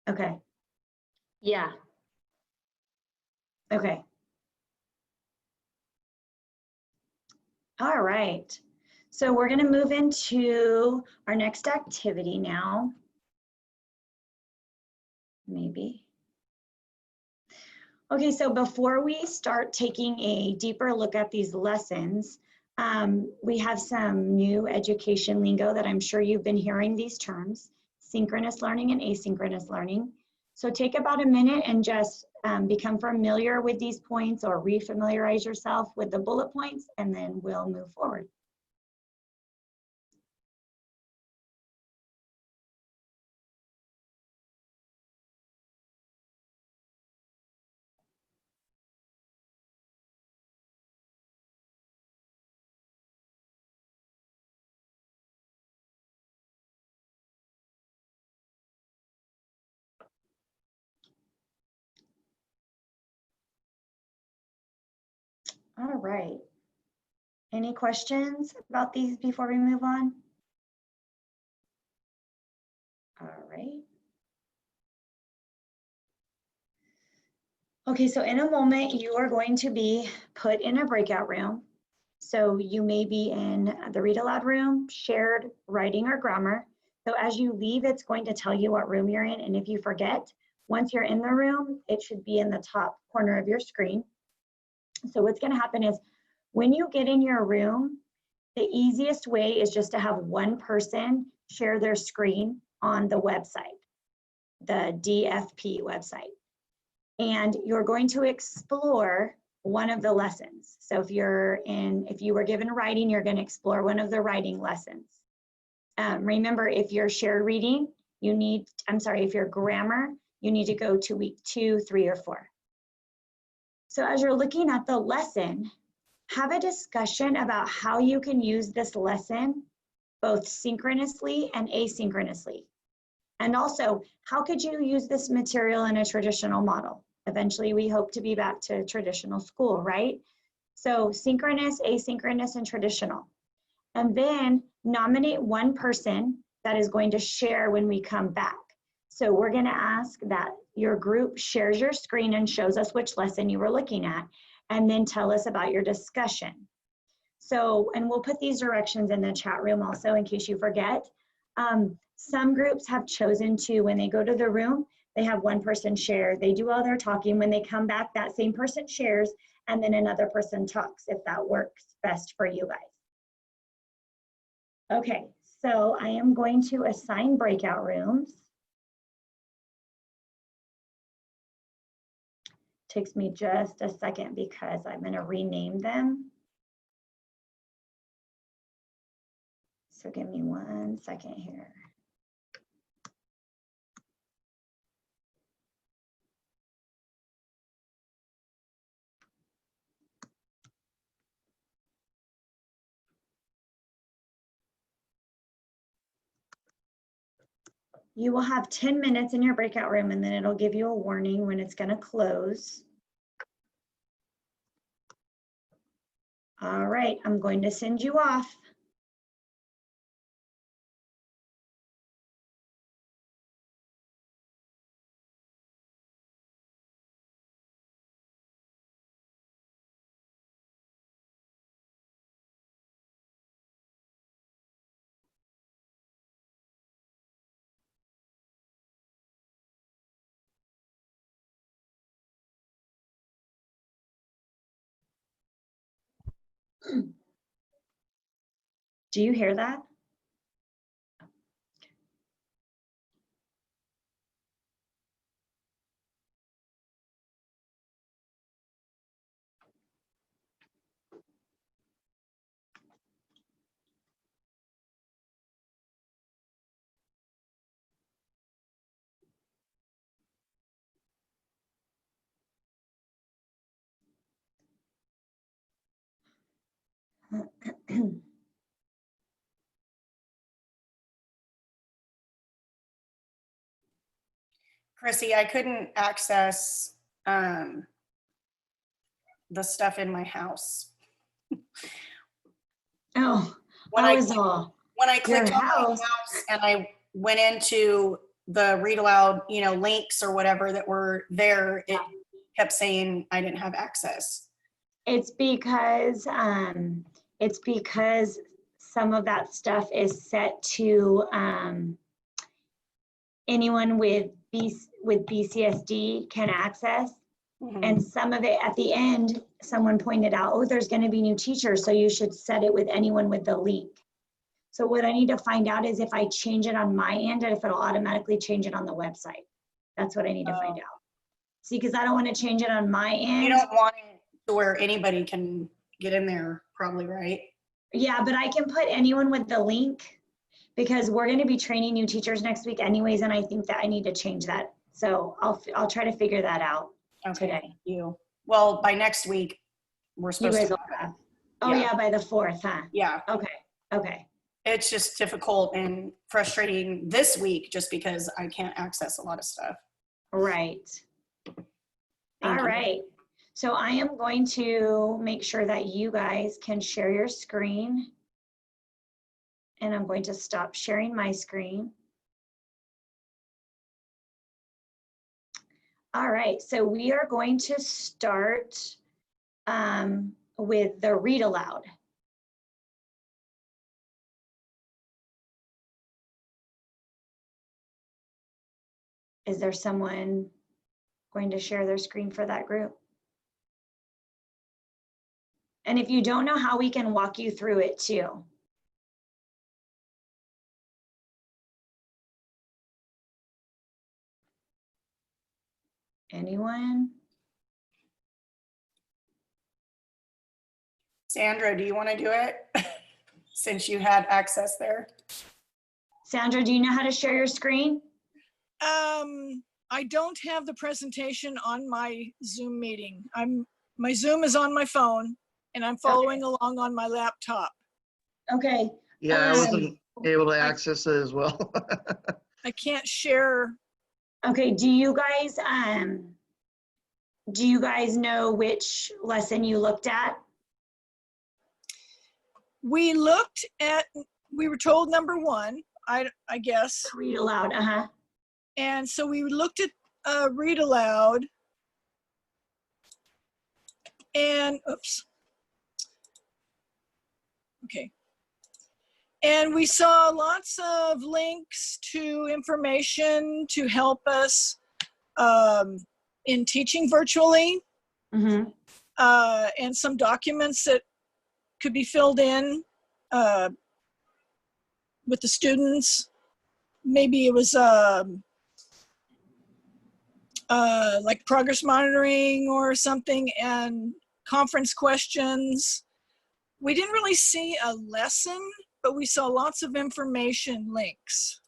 Okay, Yeah. okay. All right, so we're gonna move into our next activity now. Maybe. Okay, so before we start taking a deeper look at these lessons, we have some new education lingo that I'm sure you've been hearing these terms, synchronous learning and asynchronous learning. So take about a minute and just become familiar with these points or refamiliarize yourself with the bullet points, and then we'll move forward. All right. Any questions about these before we move on? All right. Okay, so in a moment, you are going to be put in a breakout room. So you may be in the read aloud room, shared, writing, or grammar. So as you leave, it's going to tell you what room you're in. And if you forget, once you're in the room, it should be in the top corner of your screen. So what's going to happen is when you get in your room, the easiest way is just to have one person share their screen on the website, the DFP website. And you're going to explore one of the lessons. So if you were given writing, you're going to explore one of the writing lessons. Remember, if you're shared reading, if you're grammar, you need to go to week 2, 3, or 4. So as you're looking at the lesson, have a discussion about how you can use this lesson both synchronously and asynchronously. And also, how could you use this material in a traditional model? Eventually, we hope to be back to traditional school, right? So synchronous, asynchronous, and traditional. And then nominate one person that is going to share when we come back. So we're going to ask that your group shares your screen and shows us which lesson you were looking at, and then tell us about your discussion. So, and we'll put these directions in the chat room also in case you forget. Some groups have chosen to, when they go to the room, they have one person share, they do all their talking. When they come back, that same person shares, and then another person talks, if that works best for you guys. Okay, so I am going to assign breakout rooms. Takes me just a second because I'm going to rename them. So give me 1 second here. You will have 10 minutes in your breakout room, and then it'll give you a warning when it's going to close. All right, I'm going to send you off. Do you hear that? Chrissy, I couldn't access the stuff in my house. Oh, When how I is all? when I Your clicked on my house. house and I went into the read aloud, links or whatever that were there, it kept saying I didn't have access. It's because some of that stuff is set to anyone with BCSD can access. Mhm. And some of it at the end, someone pointed out, oh, there's going to be new teachers, so you should set it with anyone with the link. So what I need to find out is if I change it on my end and if it'll automatically change it on the website. That's what I need to find out. See, because I don't want to change it on my end. You don't want it to where anybody can get in there, probably, right? Yeah, but I can put anyone with the link because we're going to be training new teachers next week anyways, and I think that I need to change that. So I'll try to figure that out Okay. today. You. Well, by next week, we're You supposed guys to. will have. Oh Yeah. yeah, by the 4th, huh? Yeah. Okay. It's just difficult and frustrating this week just because I can't access a lot of stuff. Right. Thank All you. right. So I am going to make sure that you guys can share your screen. And I'm going to stop sharing my screen. All right, so we are going to start with the read aloud. Is there someone going to share their screen for that group? And if you don't know how, we can walk you through it too. Anyone? Sandra, do you want to do it? Since you had access there. Sandra, do you know how to share your screen? I don't have the presentation on my Zoom meeting. My Zoom is on my phone and I'm following along on my laptop. Okay. Yeah, I wasn't able to access it as well. I can't share. Okay, do you guys know which lesson you looked at? We were told number 1, I guess. Read aloud, And so we looked at read aloud and, oops. Okay. And we saw lots of links to information to help us in teaching virtually, and some documents that could be filled in with the students. Maybe it was like progress monitoring or something, and conference questions. We didn't really see a lesson, but we saw lots of information links.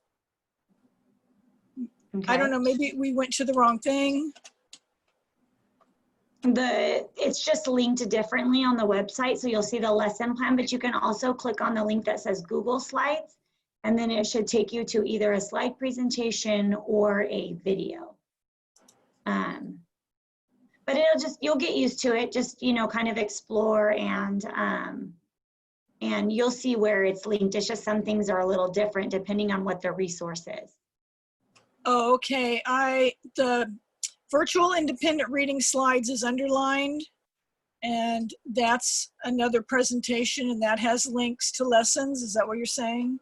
Okay. I don't know, maybe we went to the wrong thing. It's just linked differently on the website, so you'll see the lesson plan, but you can also click on the link that says Google Slides, and then it should take you to either a slide presentation or a video. But you'll get used to it, just, kind of explore and you'll see where it's linked. It's just some things are a little different depending on what the resource is. Oh, okay. The virtual independent reading slides is underlined, and that's another presentation, and that has links to lessons. Is that what you're saying?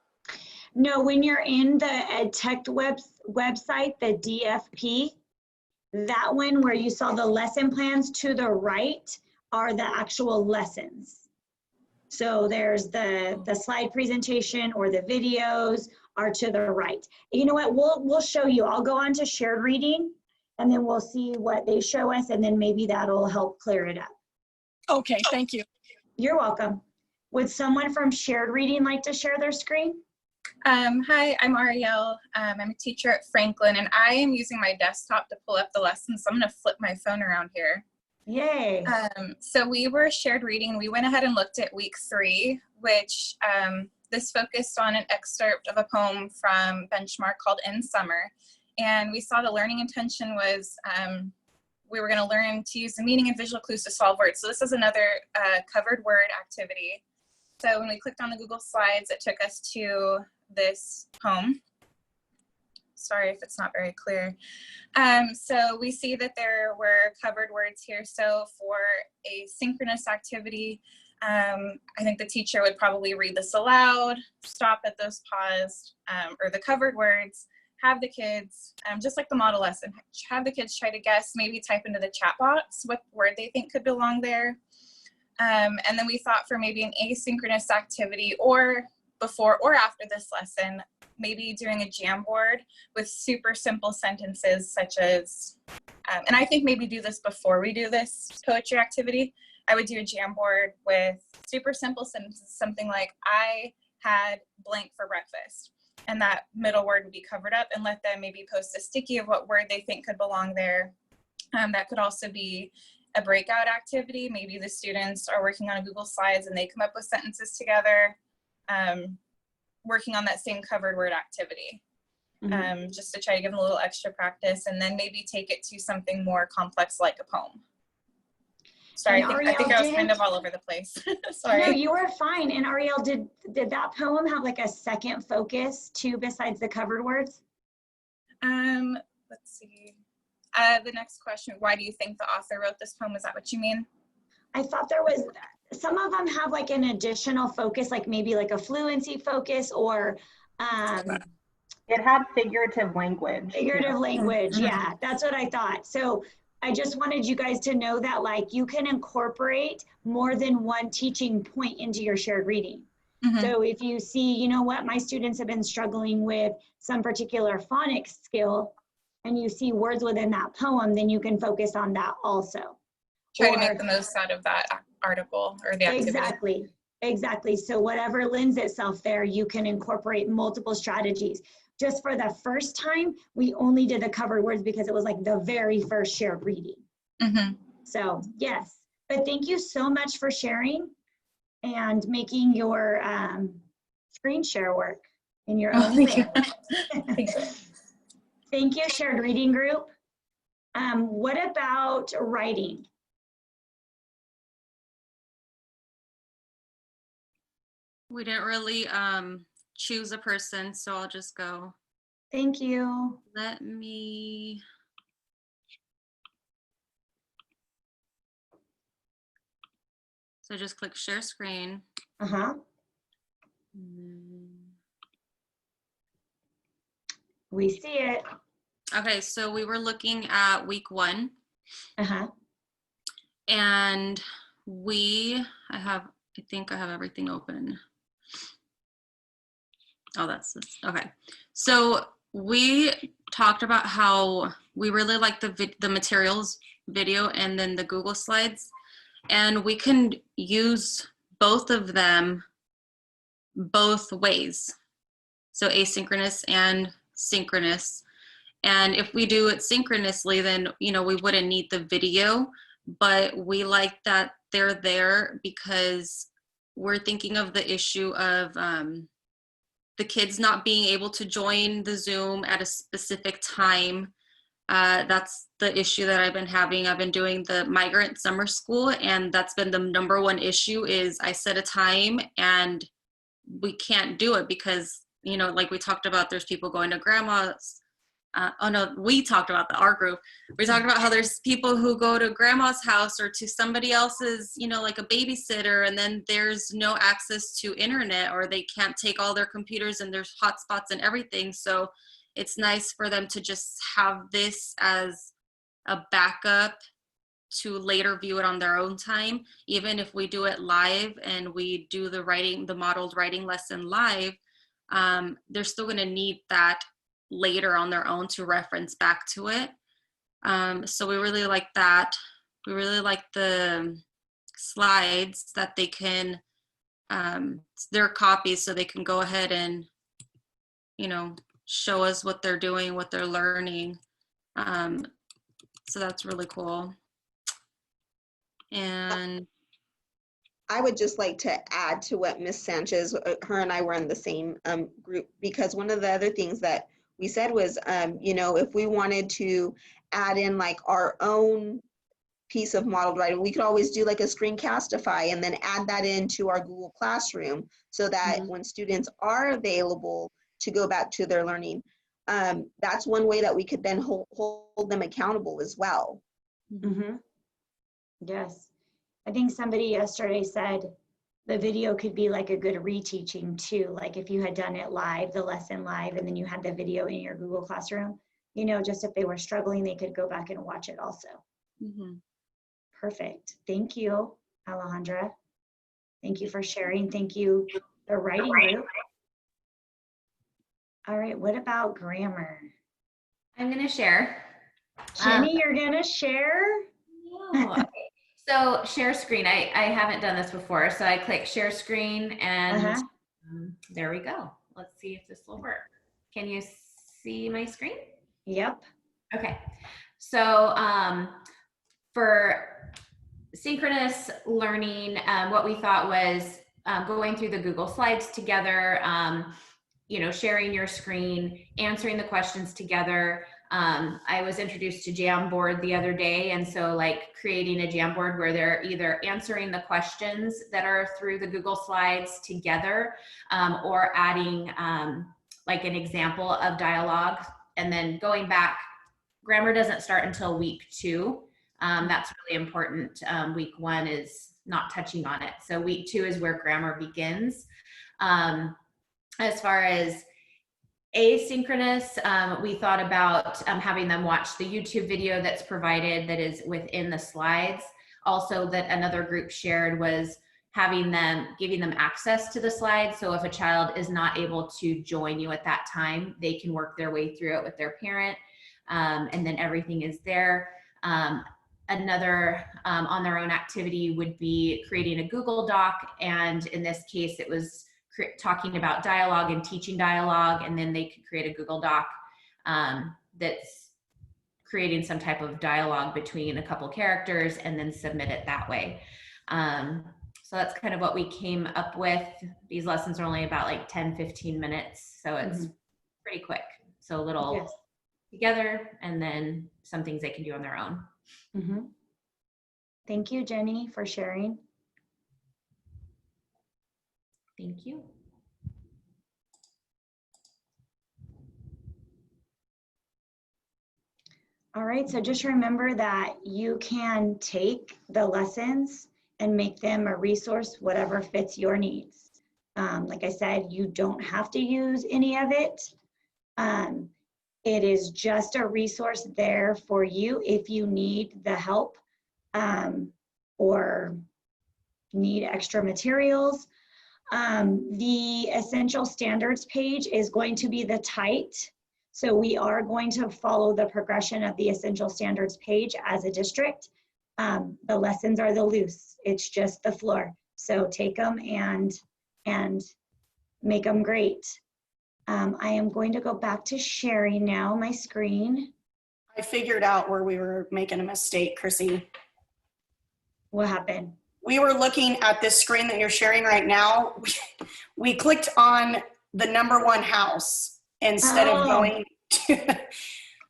No, when you're in the EdTech website, the DFP, that one where you saw the lesson plans to the right are the actual lessons. So there's the slide presentation or the videos are to the right. You know what, we'll show you. I'll go on to shared reading and then we'll see what they show us, and then maybe that'll help clear it up. Okay, thank you. You're welcome. Would someone from shared reading like to share their screen? Hi, I'm Ariel. I'm a teacher at Franklin, and I am using my desktop to pull up the lessons. So I'm going to flip my phone around here. Yay. So we were shared reading. We went ahead and looked at week 3, which this focused on an excerpt of a poem from Benchmark called In Summer. And we saw the learning intention was we were going to learn to use the meaning and visual clues to solve words. So this is another covered word activity. So when we clicked on the Google Slides, it took us to this poem. Sorry if it's not very clear. So we see that there were covered words here. So for a synchronous activity, I think the teacher would probably read this aloud, stop at those paused or the covered words, have the kids, just like the model lesson, have the kids try to guess, maybe type into the chat box what word they think could belong there. And then we thought for maybe an asynchronous activity or before or after this lesson, maybe doing a Jamboard with super simple sentences such as, and I think maybe do this before we do this poetry activity. I would do a Jamboard with super simple sentences, something like, I had blank for breakfast. And that middle word would be covered up, and let them maybe post a sticky of what word they think could belong there. That could also be a breakout activity. Maybe the students are working on a Google Slides and they come up with sentences together, working on that same covered word activity, just to try to give them a little extra practice, and then maybe take it to something more complex like a poem. Sorry, I think I was kind of all over the place. Sorry. No, you were fine. And Ariel, did that poem have like a second focus too besides the covered words? Let's see. The next question, why do you think the author wrote this poem? Is that what you mean? I thought there was, some of them have like an additional focus, like maybe like a fluency focus or it had figurative language. Figurative language, yeah, that's what I thought. So I just wanted you guys to know that like you can incorporate more than one teaching point into your shared reading. So if you see, you know what, my students have been struggling with some particular phonics skill, and you see words within that poem, then you can focus on that also. Try to make the most out of that article or the activity. Exactly. So whatever lends itself there, you can incorporate multiple strategies. Just for the first time, we only did the covered words because it was like the very first shared reading. So yes, but thank you so much for sharing and making your screen share work in your own way. Thank you, shared reading group. What about writing? We didn't really choose a person, so I'll just go. Thank you. Let me. So just click share screen. We see it. Okay, so we were looking at week 1. And I think I have everything open. Oh, that's this. Okay. So we talked about how we really like the materials video and then the Google Slides, and we can use both of them both ways. So asynchronous and synchronous. And if we do it synchronously, then, you know, we wouldn't need the video, but we like that they're there because we're thinking of the issue of the kids not being able to join the Zoom at a specific time. That's the issue that I've been having. I've been doing the migrant summer school, and that's been the #1 issue is I set a time and we can't do it because, you know, like we talked about, there's people going to grandma's. We talked about our group. We talked about how there's people who go to grandma's house or to somebody else's, you know, like a babysitter, and then there's no access to internet, or they can't take all their computers and there's hotspots and everything. So it's nice for them to just have this as a backup to later view it on their own time. Even if we do it live and we do the modeled writing lesson live, they're still going to need that later on their own to reference back to it. So we really like that. We really like the slides that they can, their copies, so they can go ahead and, you know, show us what they're doing, what they're learning. So that's really cool. And I would just like to add to what Miss Sanchez, her and I were in the same group, because one of the other things that we said was, you know, if we wanted to add in like our own piece of modeled writing, we could always do like a screencastify and then add that into our Google Classroom, so that when students are available to go back to their learning, that's one way that we could then hold them accountable as well. Yes. I think somebody yesterday said the video could be like a good reteaching too. Like if you had done it live, the lesson live, and then you had the video in your Google Classroom, you know, just if they were struggling, they could go back and watch it also. Perfect. Thank you, Alejandra. Thank you for sharing. Thank you, the writing group. All right, what about grammar? I'm gonna share. Jenny, you're gonna share? No. Okay. So share screen, I haven't done this before. So I click share screen and there we go. Let's see if this will work. Can you see my screen? Yep. Okay. So for synchronous learning, what we thought was going through the Google Slides together, you know, sharing your screen, answering the questions together. I was introduced to Jamboard the other day, and so like creating a Jamboard where they're either answering the questions that are through the Google Slides together, or adding like an example of dialogue, and then going back. Grammar doesn't start until week 2. That's really important. Week 1 is not touching on it. So week 2 is where grammar begins. As far as asynchronous, we thought about having them watch the YouTube video that's provided that is within the slides. Also, that another group shared was giving them access to the slides. So if a child is not able to join you at that time, they can work their way through it with their parent, and then everything is there. Another on their own activity would be creating a Google Doc, and in this case it was talking about dialogue and teaching dialogue, and then they could create a Google Doc that's creating some type of dialogue between a couple characters and then submit it that way. So that's kind of what we came up with. These lessons are only about like 10-15 minutes, so it's pretty quick. So a little together, and then some things they can do on their own. Thank you, Jenny, for sharing. Thank you. All right, so just remember that you can take the lessons and make them a resource, whatever fits your needs. Like I said, you don't have to use any of it. It is just a resource there for you if you need the help or need extra materials. The essential standards page is going to be the tight. So we are going to follow the progression of the essential standards page as a district. The lessons are the loose. It's just the floor. So take them and make them great. I am going to go back to sharing now my screen. I figured out where we were making a mistake, Chrissy. What happened? We were looking at this screen that you're sharing right now. We clicked on the #1 house instead of going to,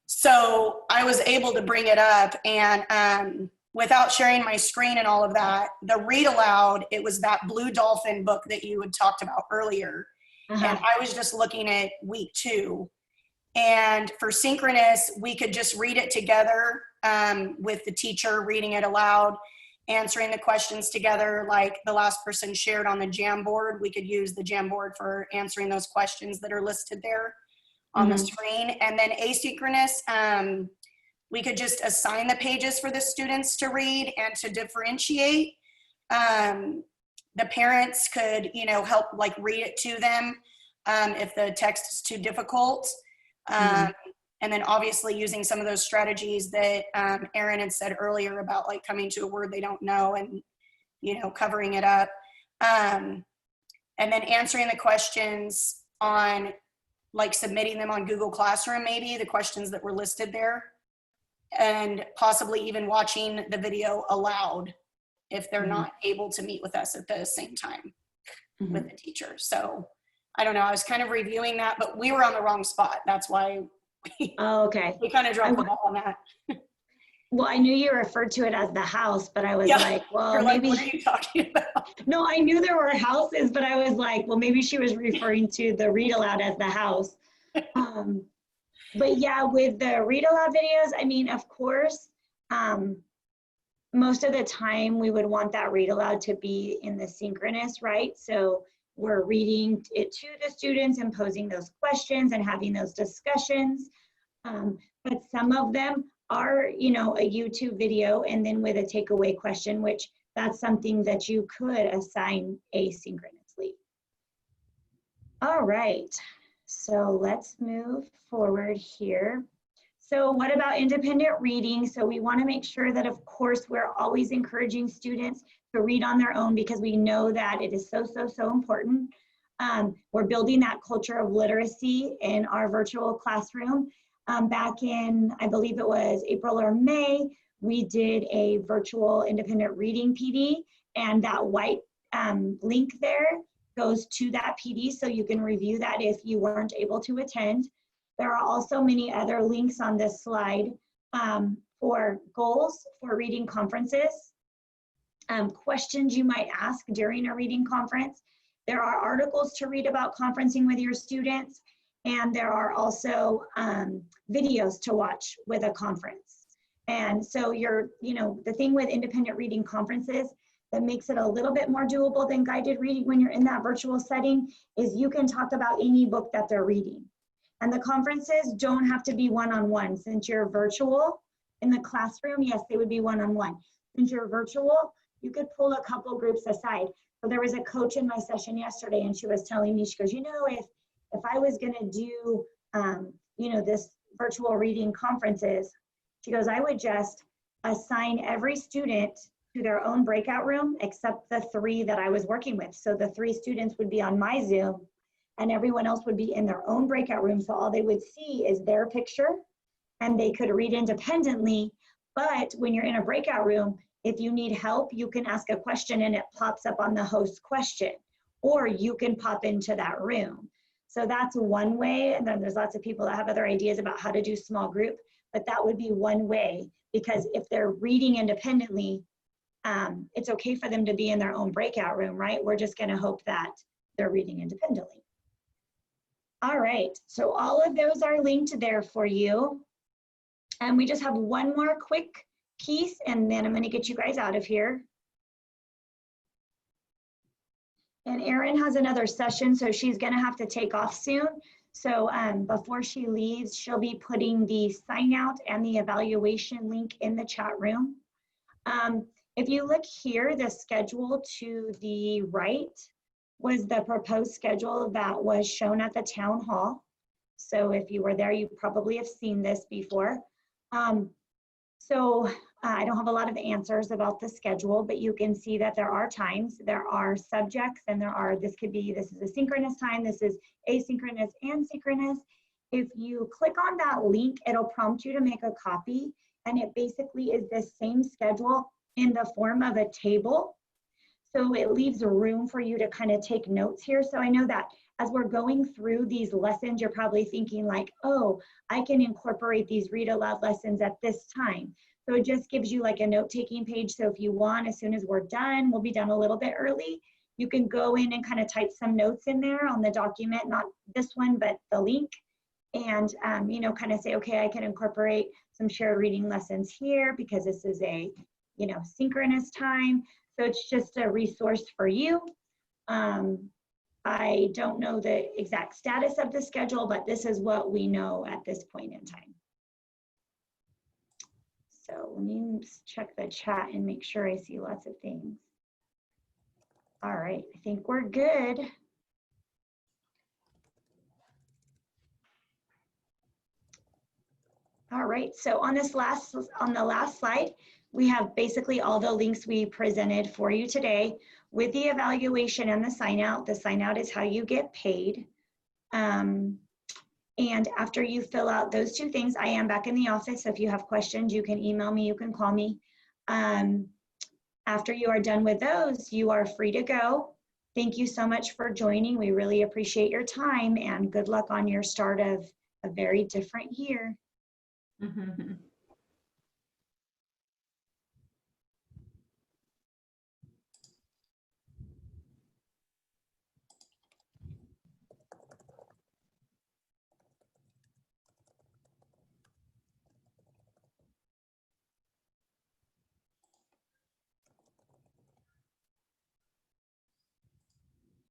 so I was able to bring it up, and without sharing my screen and all of that, the read aloud, it was that Blue Dolphin book that you had talked about earlier. And I was just looking at week 2. And for synchronous, we could just read it together with the teacher reading it aloud, answering the questions together, like the last person shared on the Jamboard. We could use the Jamboard for answering those questions that are listed there on the screen. And then asynchronous, we could just assign the pages for the students to read and to differentiate. The parents could, you know, help like read it to them if the text is too difficult. And then obviously using some of those strategies that Erin had said earlier about like coming to a word they don't know and, you know, covering it up. And then answering the questions on like submitting them on Google Classroom, maybe the questions that were listed there, and possibly even watching the video aloud if they're not able to meet with us at the same time with the teacher. So I don't know, I was kind of reviewing that, but we were on the wrong spot. That's why we kind of dropped the ball on that. Well, I knew you referred to it as the house, but I was like, well, You're maybe. Like, what are you talking about? No, I knew there were houses, but I was like, well, maybe she was referring to the read aloud as the house. But yeah, with the read aloud videos, I mean, of course, most of the time we would want that read aloud to be in the synchronous, right? So we're reading it to the students and posing those questions and having those discussions. But some of them are, you know, a YouTube video and then with a takeaway question, which that's something that you could assign asynchronously. All right, so let's move forward here. So what about independent reading? So we want to make sure that, of course, we're always encouraging students to read on their own because we know that it is so, so, so important. We're building that culture of literacy in our virtual classroom. Back in, I believe it was April or May, we did a virtual independent reading PD, and that white link there goes to that PD, so you can review that if you weren't able to attend. There are also many other links on this slide for goals for reading conferences, questions you might ask during a reading conference. There are articles to read about conferencing with your students, and there are also videos to watch with a conference. And so you know, the thing with independent reading conferences that makes it a little bit more doable than guided reading when you're in that virtual setting is you can talk about any book that they're reading. And the conferences don't have to be one-on-one. Since you're virtual in the classroom, yes, they would be one-on-one. Since you're virtual, you could pull a couple groups aside. So there was a coach in my session yesterday and she was telling me, she goes, you know, if I was gonna do, you know, this virtual reading conferences, she goes, I would just assign every student to their own breakout room except the 3 that I was working with. So the 3 students would be on my Zoom and everyone else would be in their own breakout room. So all they would see is their picture and they could read independently. But when you're in a breakout room, if you need help, you can ask a question and it pops up on the host question, or you can pop into that room. So that's one way. And then there's lots of people that have other ideas about how to do small group, but that would be one way, because if they're reading independently, it's okay for them to be in their own breakout room, right? We're just gonna hope that they're reading independently. All right, so all of those are linked there for you. And we just have one more quick piece and then I'm gonna get you guys out of here. And Erin has another session, so she's gonna have to take off soon. So before she leaves, she'll be putting the sign out and the evaluation link in the chat room. If you look here, the schedule to the right was the proposed schedule that was shown at the town hall. So if you were there, you probably have seen this before. I don't have a lot of answers about the schedule, but you can see that there are times, there are subjects, and this is a synchronous time, this is asynchronous and synchronous. If you click on that link, it'll prompt you to make a copy, and it basically is the same schedule in the form of a table. So it leaves room for you to kind of take notes here. So I know that as we're going through these lessons, you're probably thinking like, oh, I can incorporate these read aloud lessons at this time. So it just gives you like a note-taking page. So if you want, as soon as we're done, we'll be done a little bit early, you can go in and kind of type some notes in there on the document, not this one, but the link. And, you know, kind of say, okay, I can incorporate some shared reading lessons here because this is a, you know, synchronous time. So it's just a resource for you. I don't know the exact status of the schedule, but this is what we know at this point in time. So let me check the chat and make sure I see lots of things. All right, I think we're good. All right, so on the last slide, we have basically all the links we presented for you today with the evaluation and the sign out. The sign out is how you get paid. And after you fill out those 2 things, I am back in the office. So if you have questions, you can email me, you can call me. After you are done with those, you are free to go. Thank you so much for joining. We really appreciate your time, and good luck on your start of a very different year. Mhm.